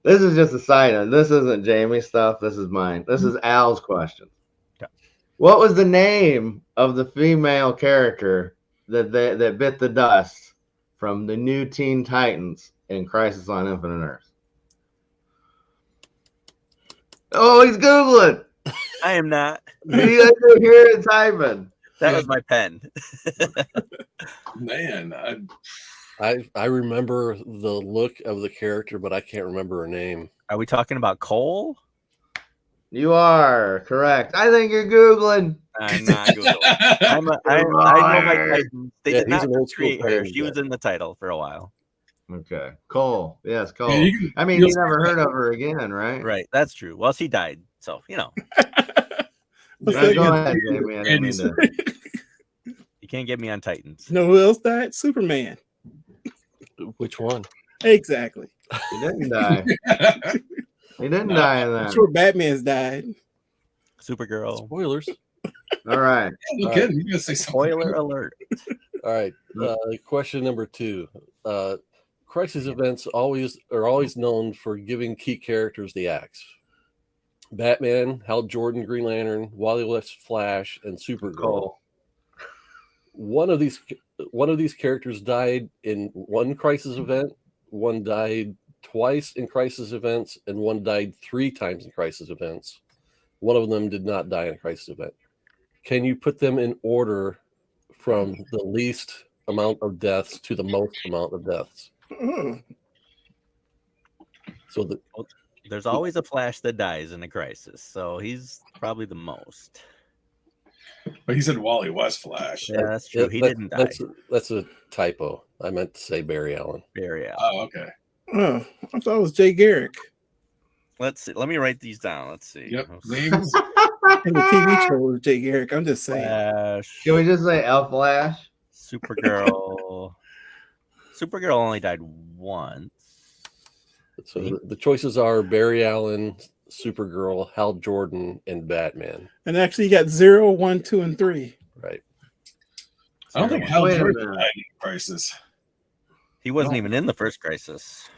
This is just a side note. This isn't Jamie's stuff. This is mine. This is Al's question. Okay. What was the name of the female character that bit the dust from the new Teen Titans in Crisis on Infinite Earths? Oh, he's Googling. I am not. I can hear it typing. That was my pen. Man, I remember the look of the character, but I can't remember her name. Are we talking about Cole? You are correct. I think you're Googling. I'm not Googling. I know my Titans. They did not he's an old school create her. Titans She was in the title for a while. Okay. Cole. Yes, Cole. Yeah, I mean, you never heard of her again, right? Right. That's true. Well, she died. So, No, go ahead, Jamie. I didn't mean to. You can't get me on Titans. You know who else died? Superman. Which one? Exactly. He didn't die. He didn't die in I'm that. sure Batman's died. Supergirl. Spoilers. All right. you kidding? You gotta say something. Spoiler alert. All right. Question number 2. Crisis events are always known for giving key characters the axe. Batman, Hal Jordan, Green Lantern, Wally West, Flash, and Supergirl. Cole. One of these characters died in one Crisis event, one died twice in Crisis events, and one died 3 times in Crisis events. One of them did not die in a Crisis event. Can you put them in order from the least amount of deaths to the most amount of deaths? So There's always a Flash that dies in a crisis. So he's probably the most. But he said Wally West Flash. Yeah, that's true. He didn't die. That's a typo. I meant to say Barry Allen. Barry Allen. Oh, okay. Oh, I thought it was Jay Garrick. Let's see. Let me write these down. Let's see. Yep. Names. In the TV show was Jay Garrick. I'm just saying. Flash. Can we just say El Flash? Supergirl. Supergirl only died once. So the choices are Barry Allen, Supergirl, Hal Jordan, and Batman. And actually, you got 0, 1, 2, and 3. Right. I don't think Hal Wait a Jordan minute. died in Crisis. He wasn't even in the first crisis.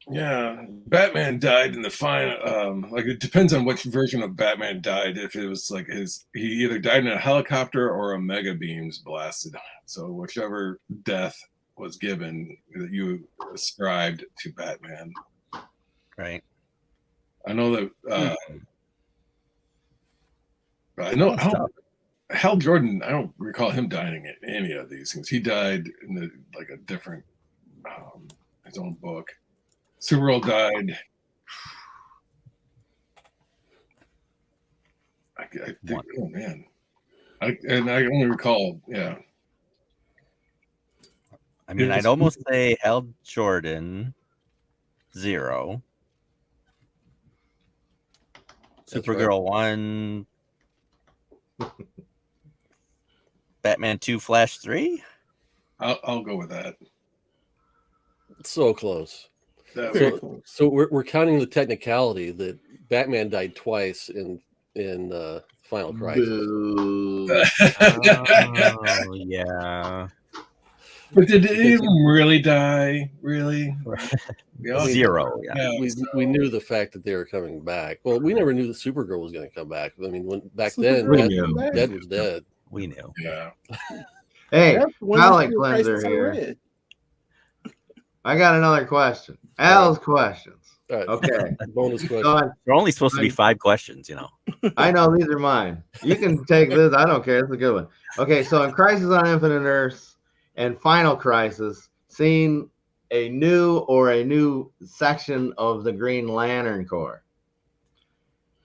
Yeah, Batman died in the final. Like it depends on which version of Batman died. If it was like he either died in a helicopter or a mega beams blasted. So whichever death was given that you ascribed to Batman. Right. I know that. I know Hal Jordan. I don't recall him dying in any of these things. He died in a different his own book. Supergirl died. think, oh man, I only recall, yeah. I mean, I'd almost say Hal Jordan, 0. Supergirl 1. Batman 2, Flash 3. I'll go with that. So close. Close. So we're counting the technicality that Batman died twice in Final Crisis. Boo. Oh, yeah. But did anyone really die? Really? I mean, 0. Yeah. We knew the fact that they were coming back. Well, we never knew that Supergirl was going to come back. I mean, back then, Dead was dead. We knew. Yeah. Hey, palate Crisis cleanser I here. read. I got another question. Al's questions. All right. Okay. Bonus question. So There are only supposed to be 5 questions, you know. I know these are mine. You can take this. I don't care. It's a good one. Okay, so in Crisis on Infinite Earths and Final Crisis, seeing a new section of the Green Lantern Corps.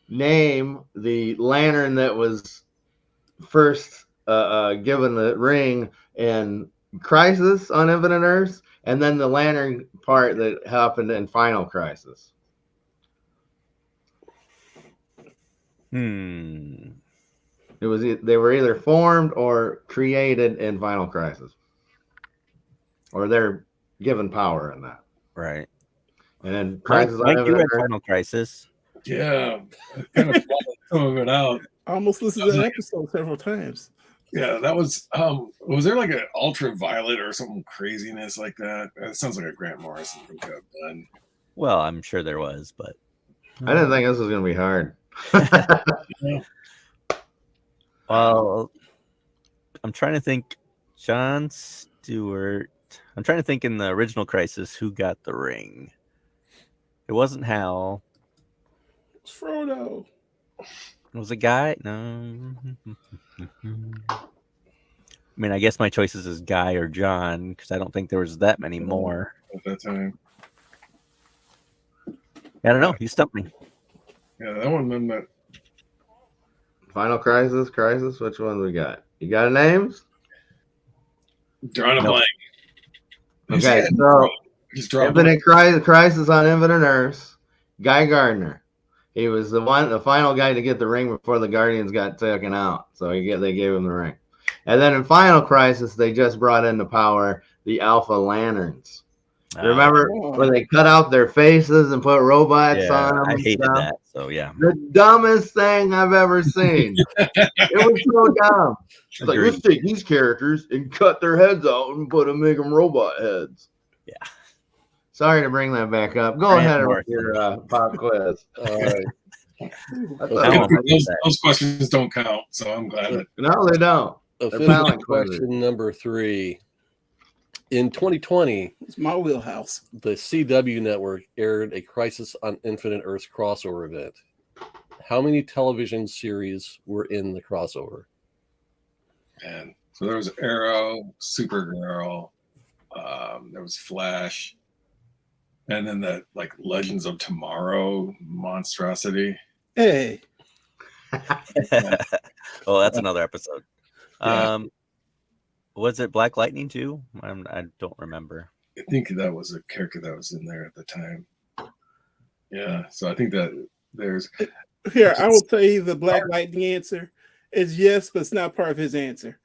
Name the lantern that was first given the ring in Crisis on Infinite Earths, and then the lantern part that happened in Final Crisis. It was they were either formed or created in Final Crisis, or they're given power in that. Right. And then Crisis on Mike, you Infinite had Earths. Final Crisis. Yeah. I kind of followed some of it out. I almost listened to that episode several times. Yeah, that was there like an ultraviolet or some craziness like that? It sounds like a Grant Morrison thing to have done. Well, I'm sure there was, but I didn't think this was going to be hard. Yeah. well, I'm trying to think. John Stewart. I'm trying to think in the original Crisis who got the ring. It wasn't Hal. It's Frodo. Was it Guy? No. I mean, I guess my choices is Guy or John because I don't think there was that many more. At that time. I don't know. You stumped me. Yeah, that one meant that. Final Crisis. Which one we got? You got names? Drawing a Nope. blank. Okay, so Just draw a Infinite Crisis on Infinite Earths. Guy Gardner. He was the final guy to get the ring before the Guardians got taken out. So they gave him the ring. And then in Final Crisis, they just brought into power the Alpha Lanterns. You remember where they cut out their faces and put robots on them? I and hated stuff? that. So yeah. The dumbest thing I've ever seen. It was so dumb. It's like, let's take these characters and cut their heads out and make them robot heads. Yeah. Sorry to bring that back up. Go ahead with your pop quiz. All right. Those questions don't count, so I'm glad that. No, they don't. Official question number 3. In 2020, It's my wheelhouse. the CW network aired a Crisis on Infinite Earths crossover event. How many television series were in the crossover? And so there was Arrow, Supergirl, there was Flash, and then that like Legends of Tomorrow monstrosity. Hey, Oh, that's another episode. Yeah. Was it Black Lightning too? I don't remember. I think that was a character that was in there at the time. Yeah, so I think that there's here, I will tell you the Black Lightning answer is yes, but it's not part of his answer.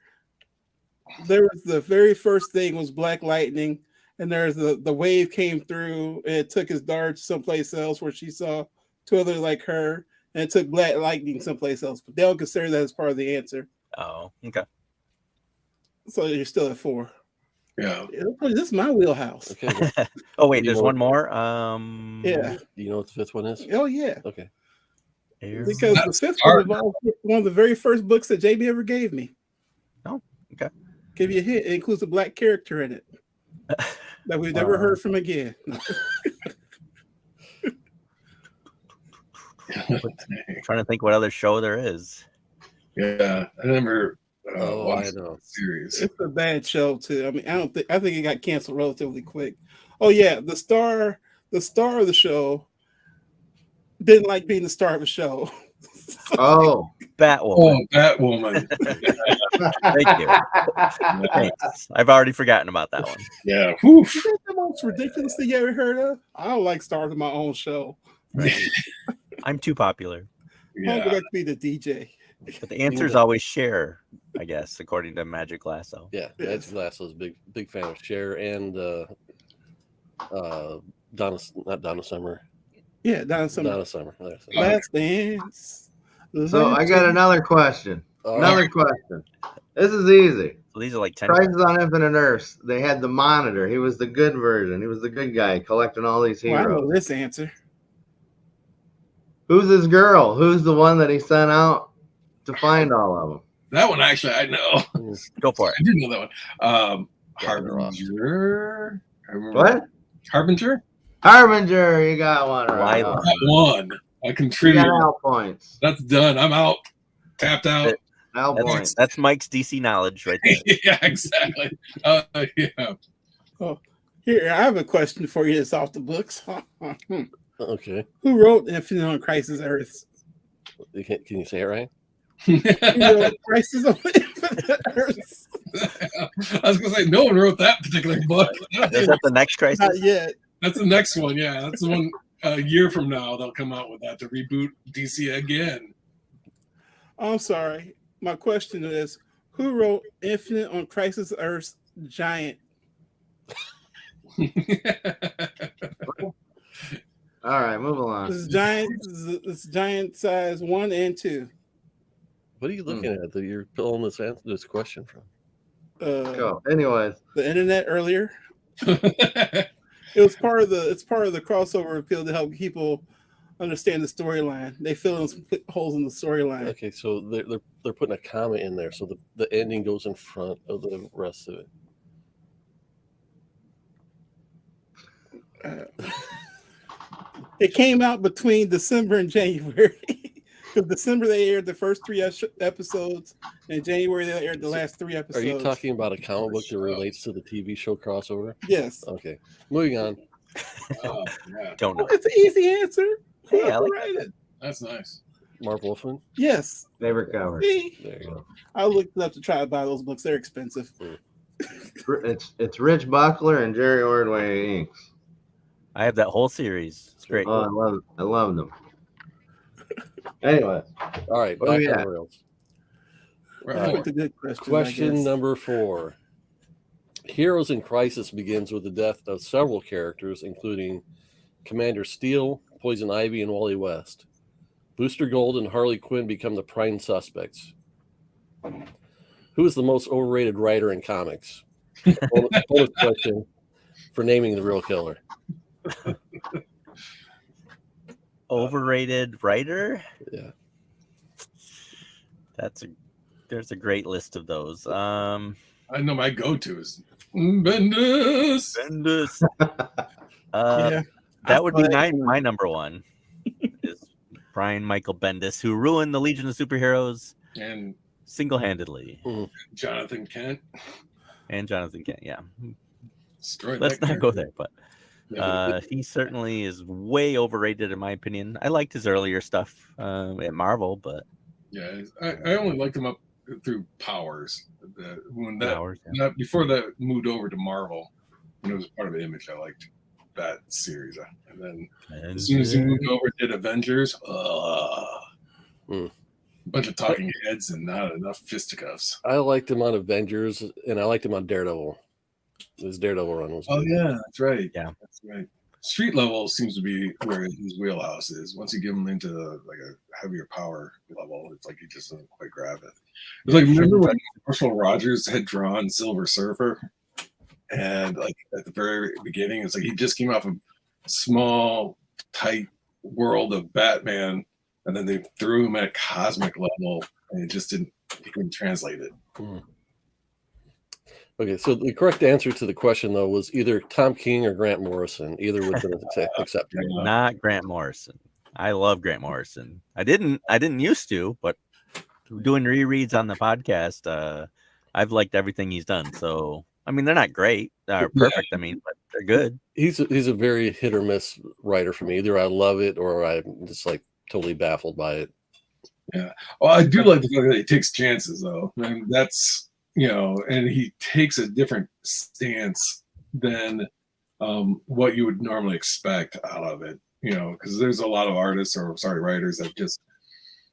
There was the very first thing was Black Lightning, and there's the wave came through and it took his daughter someplace else where she saw 2 others like her, and it took Black Lightning someplace else. But they don't consider that as part of the answer. Oh, okay. So you're still at 4. yeah. This is my wheelhouse. Okay. Oh wait, You there's know- one more. Yeah. Do you know what the 5th one is? Oh yeah. Okay. Because the 5th one involves one of the very first books that JB ever gave me. Oh, okay. Give you a hint. It includes a black character in it that we've never heard from again. Trying to think what other show there is. Yeah, I never I watched know. the series. It's a bad show too. I mean, I think it got canceled relatively quick. Oh yeah, the star of the show didn't like being the star of the show. Oh, Batwoman. Oh, Batwoman. Thank you. Thanks. I've already forgotten about that one. Yeah. Whew. Is that the most ridiculous thing you ever heard of? I don't like starting my own show. I'm too popular. I would Yeah. like to be the DJ. But the answer is always Cher, I guess, according to Magic Lasso. Yeah, Yes. Magic Lasso's big fan of Cher and Donna, not Donna Summer. Yeah, Donna Summer. Donna Summer. Last Dance. So I got another question. All Another right. question. This is easy. So these are like 10. Crisis on Infinite Earths. They had the Monitor. He was the good version. He was the good guy collecting all these Well, I know heroes. this answer. Who's his girl? Who's the one that he sent out to find all of them? That one actually I know. Go for it. I didn't know that one. Yeah, Harbinger. I remember What? Harbinger? Harbinger. You got one right. Lila. That one. I You contribute. got out points. That's done. I'm out. Tapped out. Out points. That's Mike's DC knowledge right there. Yeah, exactly. Yeah. Here, I have a question for you that's off the books. Okay. Who wrote Infinite on Crisis Earths? Can you say it right? Who wrote Crisis on Infinite Earths? I was gonna say no one wrote that particular book. Is that the next crisis? Not yet. That's the next one. Yeah, that's the one. A year from now, they'll come out with that to reboot DC again. I'm sorry. My question is, who wrote Infinite on Crisis Earths Giant? All right, move along. This is giant size 1 and 2. What are you looking at that you're pulling this question from? Go. Anyways, The internet earlier. It's part of the crossover appeal to help people understand the storyline. They fill in some holes in the storyline. Okay, so they're putting a comma in there, so the ending goes in front of the rest of it. It came out between December and January. Because December they aired the first 3 episodes, and January they aired the last 3 episodes. Are you talking about a comic book that relates to the TV show crossover? Yes. Okay, moving on. Yeah. Don't know. It's an easy answer. Hey, I like Right. That's nice. Mark Wolfman. Yes. they recovered. See? There you go. I looked it up to try to buy those books. They're expensive. It's Rich Buckler and Jerry Ordway inks. I have that whole series. It's great. Oh, I love them. Anyway, All right, What do back we to got? the rails. Right. With the good question. Question number 4. Heroes in Crisis begins with the death of several characters, including Commander Steele, Poison Ivy, and Wally West. Booster Gold and Harley Quinn become the prime suspects. Who is the most overrated writer in comics? Bonus question for naming the real killer. Overrated writer? Yeah. There's a great list of those. I know my go-to is Bendis. Bendis. Yeah. That would be my number one. Is Brian Michael Bendis, who ruined the Legion of Superheroes And single-handedly. Jonathan Kent. And Jonathan Kent, yeah. Destroyed Let's that not go character. there, but he certainly is way overrated in my opinion. I liked his earlier stuff at Marvel, but Yeah, I only liked him up through Powers. When that, Powers, before that moved over to Marvel, when it was part of Image, I liked that series. And then as soon as he moved over, did Avengers. Bunch of talking heads and not enough fisticuffs. I liked him on Avengers, and I liked him on Daredevil. His Daredevil run was Oh good. yeah, that's right. Yeah. That's right. Street level seems to be where his wheelhouse is. Once you give him into like a heavier power level, it's like he just doesn't quite grab it. It's like, remember when Marshall Rogers had drawn Silver Surfer, and like at the very beginning, it's like he just came off a small, tight world of Batman, and then they threw him at a cosmic level, and it just didn't. He couldn't translate it. Okay, so the correct answer to the question though was either Tom King or Grant Morrison. Either would have been accepted. not Grant Morrison. I love Grant Morrison. I didn't used to, but doing rereads on the podcast, I've liked everything he's done. So I mean, they're not great, perfect. I mean, but they're good. He's a very hit or miss writer for me. Either I love it or I'm just like totally baffled by it. Yeah. Well, I do like the fact that he takes chances, though. And that's, and he takes a different stance than what you would normally expect out of it, because there's a lot of artists writers that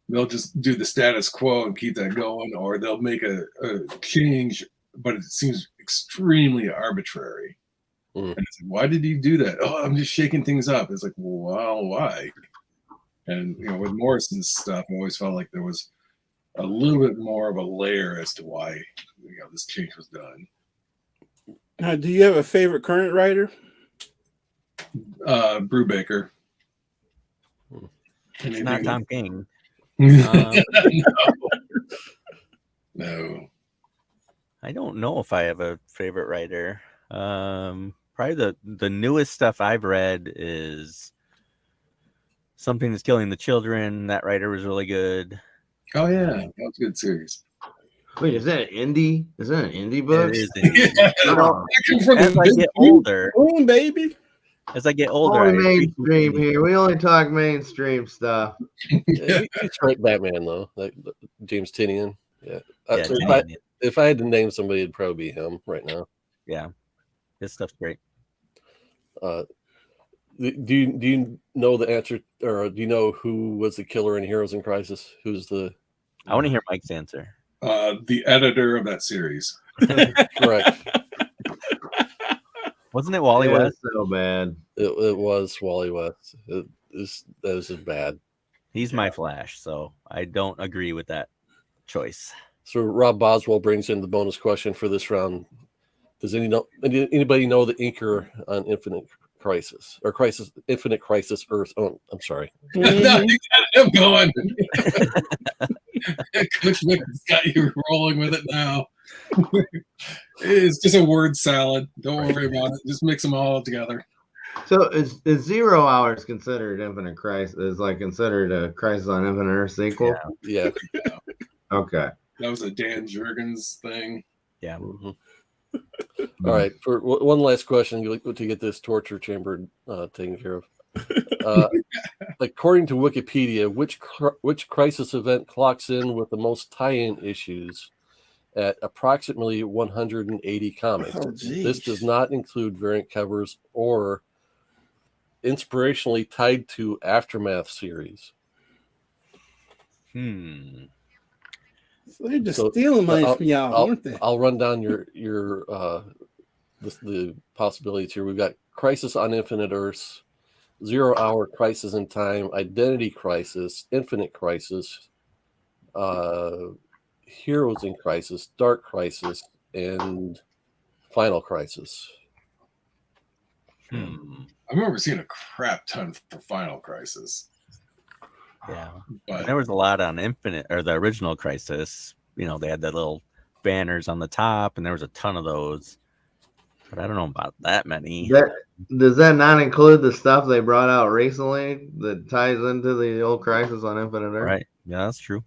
they'll just do the status quo and keep that going, or they'll make a change, but it seems extremely arbitrary. And it's like, why did you do that? Oh, I'm just shaking things up. It's like, well, why? And with Morrison's stuff, I always felt like there was a little bit more of a layer as to why this change was done. Do you have a favorite current writer? Brubaker. It's not Tom King. No. I don't know if I have a favorite writer. Probably the newest stuff I've read is Something That's Killing the Children. That writer was really good. Oh yeah, that was a good series. Wait, is that an indie? Is that an indie book? It is indie. Yeah. As I get older, baby. as I get older, Only mainstream here. We only talk mainstream stuff. He's right, Batman though, like James Tynion. Yeah. Tynion, If I had to name somebody, it'd probably be him right now. Yeah, his stuff's great. Do you know the answer, or do you know who was the killer in Heroes in Crisis? Who's the? I want to hear Mike's answer. The editor of that series. Correct. Wasn't it Wally West? So bad. It was Wally West. That was just bad. He's my Flash, so I don't agree with that choice. So Rob Boswell brings in the bonus question for this round. Does anybody know the inker on Infinite Crisis or Infinite Crisis Earth? Oh, I'm sorry. I'm going. Coach Mick's got you rolling with it now. It's just a word salad. Don't worry about it. Just mix them all together. So is 0 Hours considered Infinite Crisis? Is like considered a Crisis on Infinite Earth sequel? Yeah. Okay. That was a Dan Jurgens thing. Yeah. Mm-hmm. All right. For one last question to get this torture chamber taken care of. According to Wikipedia, which crisis event clocks in with the most tie-in issues at approximately 180 comics? This does not include variant covers or inspirationally tied to Aftermath series. So they're just stealing money from y'all, aren't they? I'll run down your the possibilities here. We've got Crisis on Infinite Earths, 0 Hour Crisis in Time, Identity Crisis, Infinite Crisis, Heroes in Crisis, Dark Crisis, and Final Crisis. I remember seeing a crap ton for Final Crisis. Yeah, but there was a lot on Infinite or the original Crisis. They had the little banners on the top, and there was a ton of those. But I don't know about that many. Does that not include the stuff they brought out recently that ties into the old Crisis on Infinite Earth? Right. Yeah, that's true.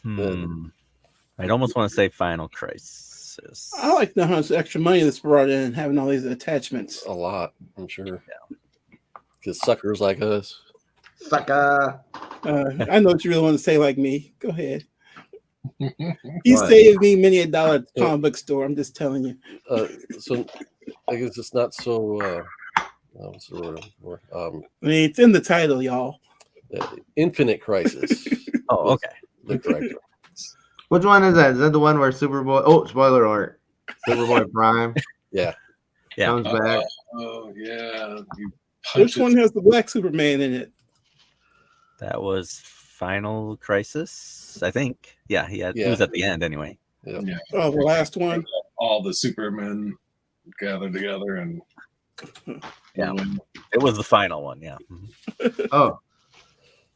I'd almost want to say Final Crisis. I like to know how much extra money that's brought in, having all these attachments. A lot, I'm sure. Because suckers like us. Sucker. I know what you really want to say, like me. Go ahead. He saved me many $1 at the comic book store. I'm just telling you. So I guess it's not so. What's the word? I mean, it's in the title, y'all. Infinite Crisis. Oh, okay. The correct. Which one is that? Is that the one where Superboy? Oh, spoiler alert! Superboy Prime. Yeah. Comes back. Oh yeah. Which one has the black Superman in it? That was Final Crisis, I think. Yeah, he was at the end anyway. Yeah. Oh, the last one. All the Supermen gathered together and yeah, it was the final one. Yeah. Oh.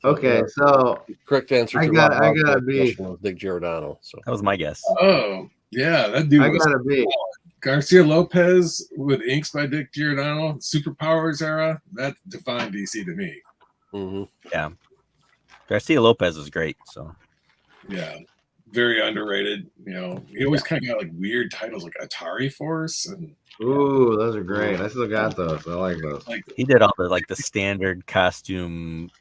Okay, so correct answer. I gotta be Dick Giordano. So that was my guess. Oh yeah, that dude. I gotta be Garcia Lopez with inks by Dick Giordano, Superpowers era. That defined DC to me. Mm-hmm. Yeah, Garcia Lopez is great. So yeah, very underrated. He always kind of got like weird titles like Atari Force and. Ooh, those are great. I still got those. I like those. He did all the standard costume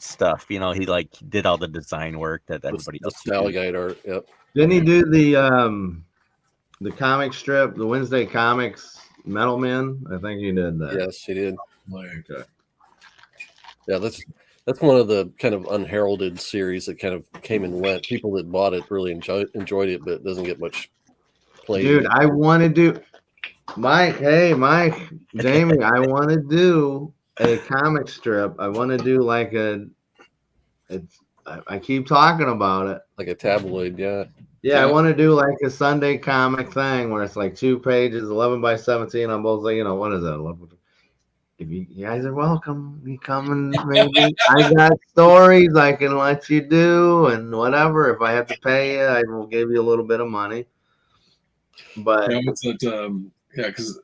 stuff. He like did all the design work that everybody The else style did. guide art. Yep. Didn't he do the comic strip, the Wednesday Comics Metal Men? I think he did that. Yes, he did. Okay. Yeah, that's one of the kind of unheralded series that kind of came and went. People that bought it really enjoyed it, but it doesn't get much play. Dude, I want to do Mike. Hey, Mike, Jamie, I want to do a comic strip. I want to do like I keep talking about it. Like a tabloid, yeah. Yeah, I want to do like a Sunday comic thing where it's like 2 pages, 11 by 17 on both. Like, what is that? 11, if you guys are welcome, you come and maybe I got stories I can let you do and whatever. If I have to pay you, I will give you a little bit of money. But what's that? Because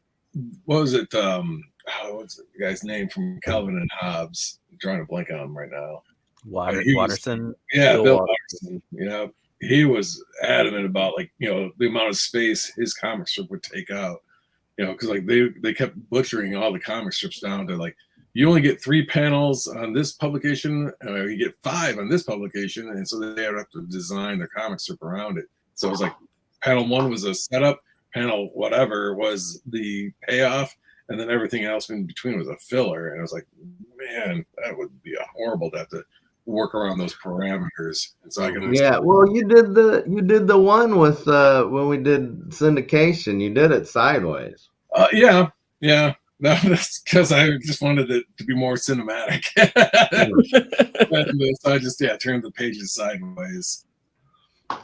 what was it? What's the guy's name from Calvin and Hobbes? I'm trying to blank on him right now. Watterson. Bill Watterson. He was adamant about the amount of space his comic strip would take out. Because they kept butchering all the comic strips down to you only get 3 panels on this publication, you get 5 on this publication, and so they have to design their comic strip around it. So it was like panel 1 was a setup, panel whatever was the payoff, and then everything else in between was a filler. And I was like, man, that would be horrible to have to work around those parameters. And so I can well, you did the one with when we did syndication, you did it sideways. Yeah. That's because I just wanted it to be more cinematic. So I just turned the pages sideways.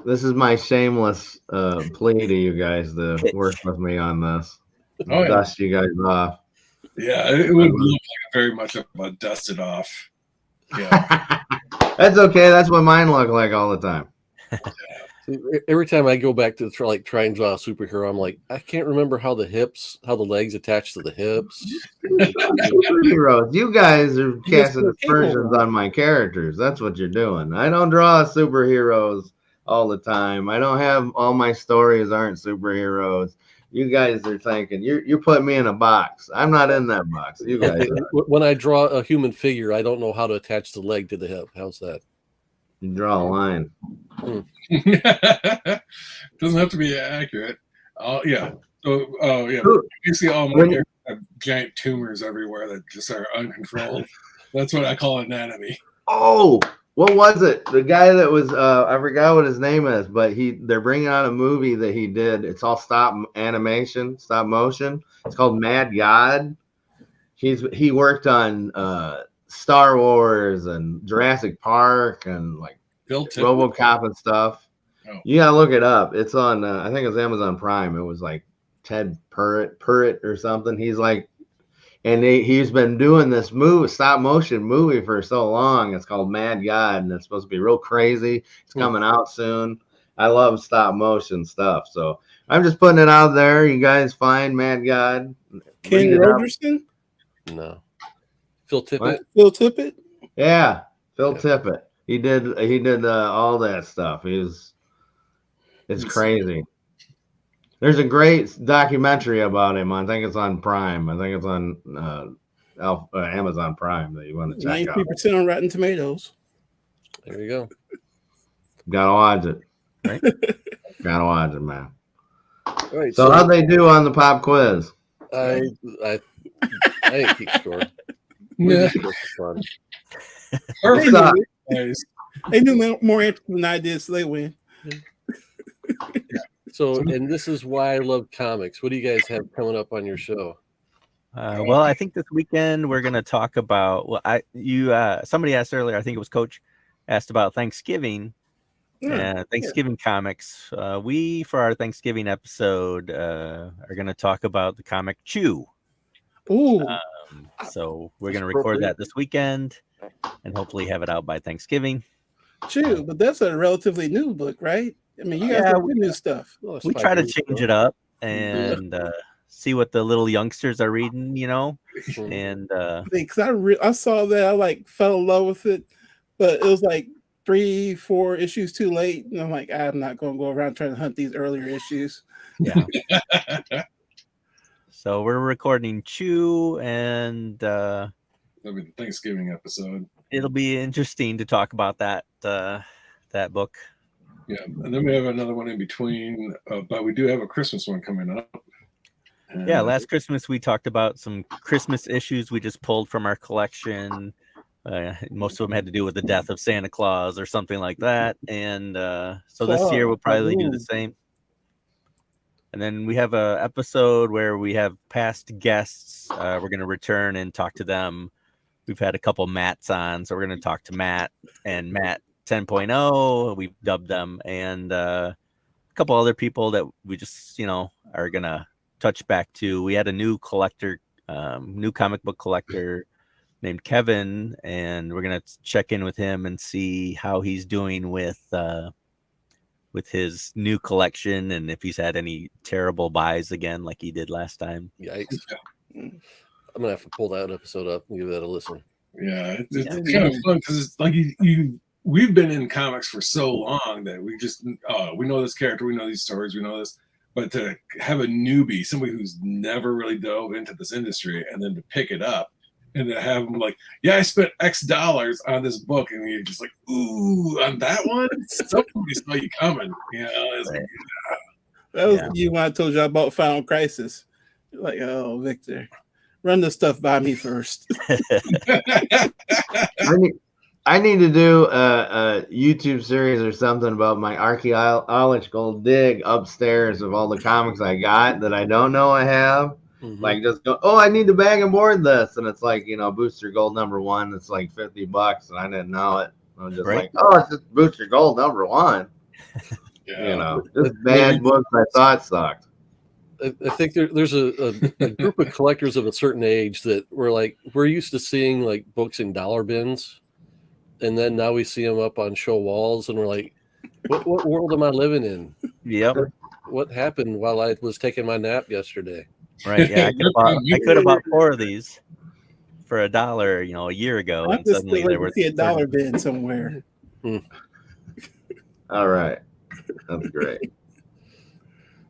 This is my shameless plea to you guys to work with me on this. Dust you guys off. Yeah, it would look like very much a dusted off. Yeah. That's okay. That's what mine look like all the time. Every time I go back to try and draw a superhero, I'm like, I can't remember how the legs attach to the hips. Superheroes. You guys are casting aspersions on my characters. That's what you're doing. I don't draw superheroes all the time. I don't have all my stories aren't superheroes. You guys are thinking you're putting me in a box. I'm not in that box. You guys are. When I draw a human figure, I don't know how to attach the leg to the hip. How's that? You draw a line. Doesn't have to be accurate. Yeah. So, you see all my characters have giant tumors everywhere that just are uncontrolled. That's what I call anatomy. Oh, what was it? The guy that was I forgot what his name is, but they're bringing out a movie that he did. It's all stop motion. It's called Mad God. He worked on Star Wars and Jurassic Park and RoboCop and stuff. Oh. You gotta look it up. It's on I think it's Amazon Prime. It was like Ted Purritt or something. He's like, and he's been doing this stop motion movie for so long. It's called Mad God, and it's supposed to be real crazy. It's coming out soon. I love stop motion stuff, so I'm just putting it out there. You guys find Mad God. Ken Rogerson? No. Phil Tippett? What? Phil Tippett? Yeah, Phil Tippett. He did all that stuff. It's crazy. There's a great documentary about him. I think it's on Prime. I think it's on Amazon Prime that you want to check out. 93% on Rotten Tomatoes. There you go. Gotta watch it. Right? Gotta watch it, man. All right, so how'd they do on the pop quiz? I didn't keep score. Yeah. They knew more interesting than I did, so they win. So, and this is why I love comics. What do you guys have coming up on your show? Well, I think this weekend we're going to talk about. Well, somebody asked earlier. I think it was Coach asked about Thanksgiving. Thanksgiving comics. We for our Thanksgiving episode are going to talk about the comic Chew. Ooh. So we're going to record that this weekend and hopefully have it out by Thanksgiving. Chew, but that's a relatively new book, right? I mean, you guys have new stuff. We try to change it up and see what the little youngsters are reading, And because I saw that, I fell in love with it, but it was 3-4 issues too late, and I'm like, I'm not going to go around trying to hunt these earlier issues. Yeah. So we're recording Chew, and that'll be the Thanksgiving episode. it'll be interesting to talk about that book. Yeah, and then we have another one in between, but we do have a Christmas one coming up. Yeah, last Christmas we talked about some Christmas issues we just pulled from our collection. Most of them had to do with the death of Santa Claus or something like that, and so this year we'll probably do the same. And then we have a episode where we have past guests. We're going to return and talk to them. We've had a couple Matts on, so we're going to talk to Matt and Matt 10.0. We've dubbed them, and a couple other people that we just, are going to touch back to. We had a new collector, new comic book collector named Kevin, and we're going to check in with him and see how he's doing with his new collection and if he's had any terrible buys again like he did last time. Yikes. I'm gonna have to pull that episode up and give that a listen. Yeah, it's kind of fun because it's like we've been in comics for so long that we just we know this character, we know these stories, we know this, but to have a newbie, somebody who's never really dove into this industry, and then to pick it up and to have them like, yeah, I spent X dollars on this book, and you're just like, ooh, on that one, somebody saw you coming. It's like, yeah. That was you when I told you about Final Crisis. You're like, oh, Victor, run the stuff by me first. I need to do a YouTube series or something about my archaeological dig upstairs of all the comics I got that I don't know I have. Mm-hmm. Like just go, oh, I need to bag and board this, and it's like Booster Gold #1. It's like $50, and I didn't know it. I was just like, oh, it's just Booster Gold #1. Yeah. Just bad books I thought sucked. I think there's a group of collectors of a certain age that we're used to seeing like books in dollar bins, and then now we see them up on show walls, and we're like, what world am I living in? Yep. What happened while I was taking my nap yesterday? Right. Yeah, I could have bought 4 of these for $1, a year ago, and suddenly there was a dollar bin somewhere. All right, that's great.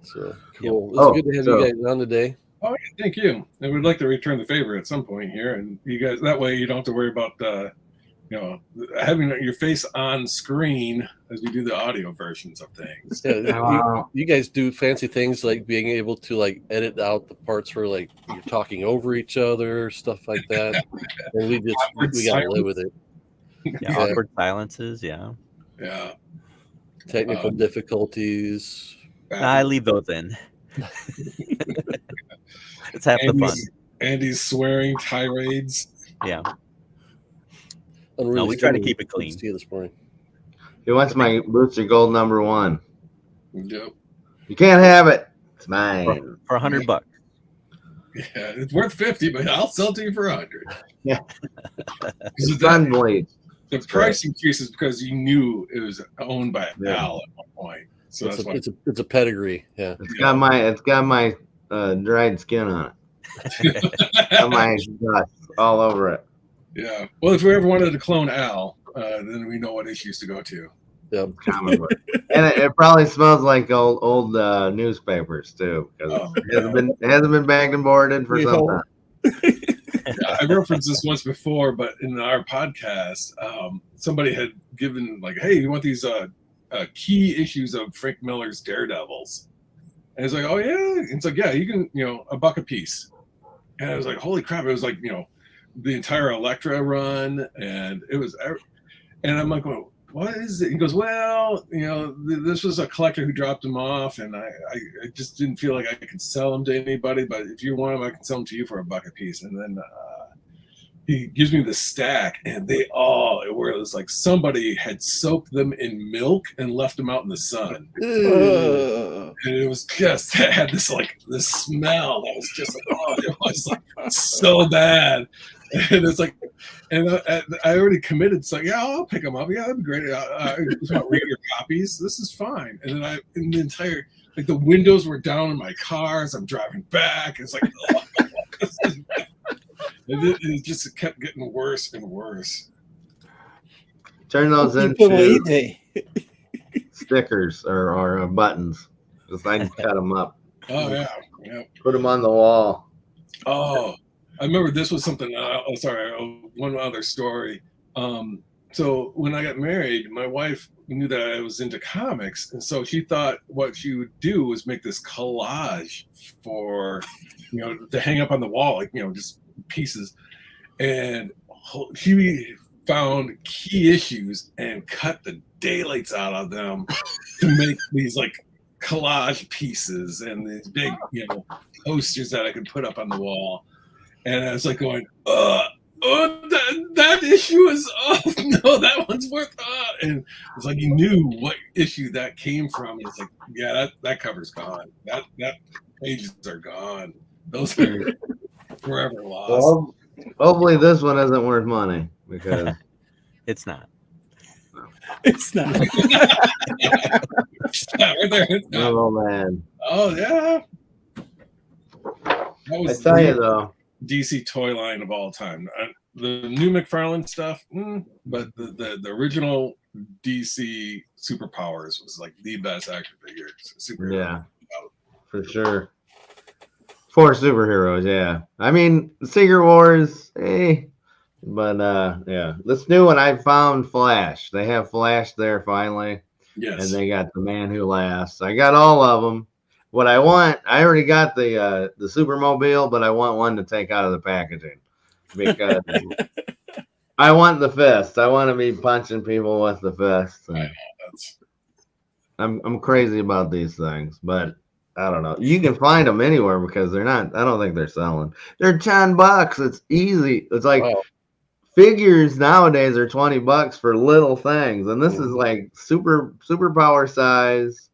So cool. It's good to have you guys on today. Oh, yeah, thank you. And we'd like to return the favor at some point here, and you guys that way you don't have to worry about having your face on screen as we do the audio versions of things. Yeah, you guys do fancy things like being able to like edit out the parts where like you're talking over each other, stuff like that, and we gotta live with it. Yeah, awkward silences. Yeah. Technical difficulties. I leave those in. It's half the fun. Andy's swearing tirades. Yeah. No, we try to keep it clean. See you this morning. He wants my Booster Gold #1. Yep. You can't have it. It's mine for $100. Yeah, it's worth 50, but I'll sell it to you for 100. Yeah. Sunblade. The price increases because you knew it was owned by Al at one point. So it's a pedigree. Yeah. It's got my dried skin on it. Got my dust all over it. Yeah. Well, if we ever wanted to clone Al, then we know what issues to go to. Yep. And it probably smells like old newspapers too, because it hasn't been bagged and boarded for some time. Yeah, I referenced this once before, but in our podcast, somebody had given like, "Hey, you want these key issues of Frank Miller's Daredevils?" And it's like, "Oh yeah," and it's like, "Yeah, you can, $1 a piece." And I was like, "Holy crap!" It was like, the entire Elektra run, and it was, and I'm like, well, what is it? He goes, well, this was a collector who dropped them off, and I just didn't feel like I could sell them to anybody, but if you want them, I can sell them to you for $1 a piece. And then he gives me the stack, and it was like somebody had soaked them in milk and left them out in the sun. And it was just, it had this smell that was just like, it was like so bad. And it's like, and I already committed. It's like, yeah, I'll pick them up. Yeah, that'd be great. I just want regular copies. This is fine. And then the entire, like the windows were down in my car as I'm driving back. It's like, it just kept getting worse and worse. Turn those into stickers or buttons. Just I can cut them up. Oh yeah. Put them on the wall. Oh. I remember this was something. One other story. So when I got married, my wife knew that I was into comics, and so she thought what she would do was make this collage for, to hang up on the wall, like just pieces. And she found key issues and cut the daylights out of them to make these like collage pieces and these big, posters that I could put up on the wall. And I was like going, that issue is no, that one's worth and it's like you knew what issue that came from. It's like, yeah, that cover's gone. That pages are gone. Those are forever lost. Well, hopefully this one isn't worth money because it's not. It's not. Right there. Oh man. Oh yeah. That was I tell you though, DC toy line of all time. The new McFarlane stuff, but the original DC Superpowers was like the best action figure. Yeah, for sure. For superheroes, yeah. I mean, Secret Wars, but yeah. This new one I found Flash. They have Flash there finally. Yes. And they got the Man Who Laughs. I got all of them. What I want, I already got the Supermobile, but I want one to take out of the packaging because I want the fist. I want to be punching people with the fist. I know, I'm crazy about these things, but I don't know. You can find them anywhere because they're not. I don't think they're selling. They're $10. It's easy. It's like figures nowadays are $20 for little things, and this is like superpower size.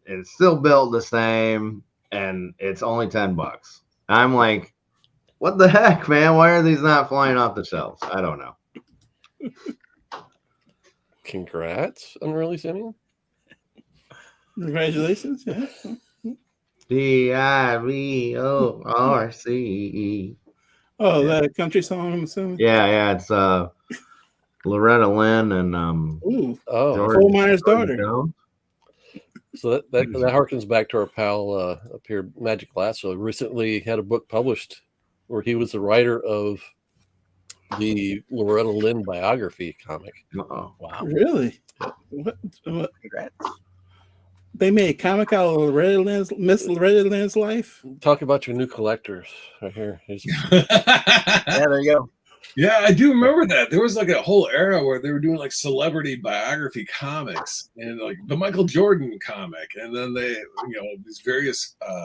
It's still built the same, and it's only $10. I'm like, what the heck, man? Why are these not flying off the shelves? I don't know. Congrats on releasing. Congratulations. Yeah. DIVORCE. Oh, that country song, I'm assuming. Yeah, it's Loretta Lynn and Coal Miner's Daughter. Jones. So that harkens back to our pal up here, Magic Lasso. Recently had a book published where he was the writer of the Loretta Lynn biography comic. Uh-oh. Wow. Really? What? Congrats. They made a comic out of Miss Loretta Lynn's life? Talk about your new collectors right here. Yeah, there you go. Yeah, I do remember that. There was like a whole era where they were doing like celebrity biography comics and like the Michael Jordan comic, and then they, these various, I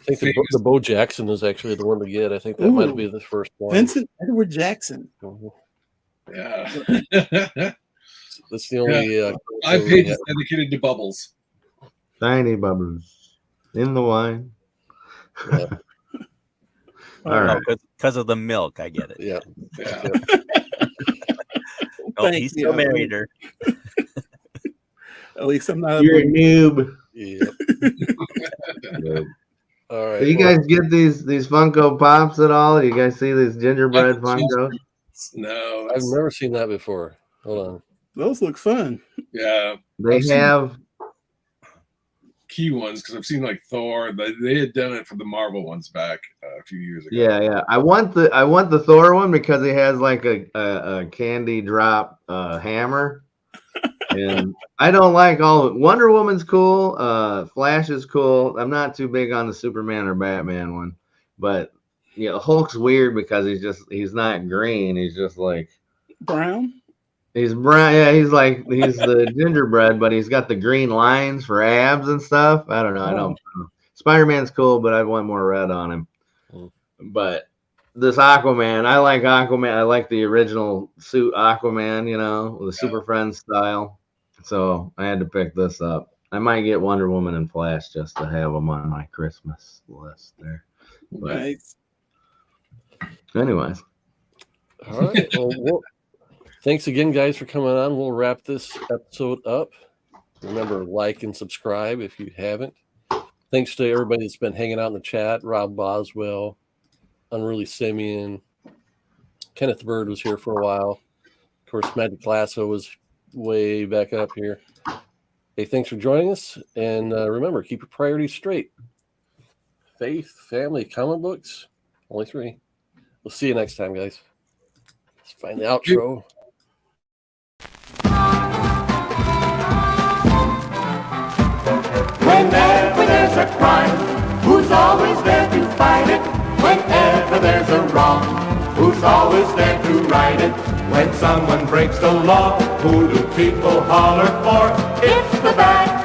think the Bo Jackson is actually the one to get. I think that might be the first one. Vincent Edward Jackson. Yeah. That's the only. 5 pages dedicated to Bubbles. Tiny bubbles in the wine. Yeah. All right. Because of the milk, I get it. Yeah. He's still married her. At least I'm not. You're a noob. Yeah. All right. Do you guys get these Funko Pops at all? Do you guys see these gingerbread Funkos? No, I've never seen that before. Hold on. Those look fun. Yeah, They have key ones because I've seen like Thor. They had done it for the Marvel ones back a few years ago. Yeah. I want the Thor one because he has like a candy drop hammer. And I don't like Wonder Woman's cool. Flash is cool. I'm not too big on the Superman or Batman one, but Hulk's weird because he's not green. He's just like brown. He's brown. Yeah, he's the gingerbread, but he's got the green lines for abs and stuff. I don't know. I don't know. Spider-Man's cool, but I want more red on him. But this Aquaman, I like Aquaman. I like the original suit Aquaman, the Super Friends style. So I had to pick this up. I might get Wonder Woman and Flash just to have them on my Christmas list there. But Nice. anyways. All right. Well, thanks again, guys, for coming on. We'll wrap this episode up. Remember, like and subscribe if you haven't. Thanks to everybody that's been hanging out in the chat. Rob Boswell, Unruly Simeon, Kenneth Bird was here for a while. Of course, Magic Lasso was way back up here. Hey, thanks for joining us. And remember, keep your priorities straight. Faith, family, comic books, only 3. We'll see you next time, guys. Let's find the outro. Whenever there's a crime, who's always there to fight it? Whenever there's a wrong, who's always there to right it? When someone breaks the law, who do people holler for? It's the bad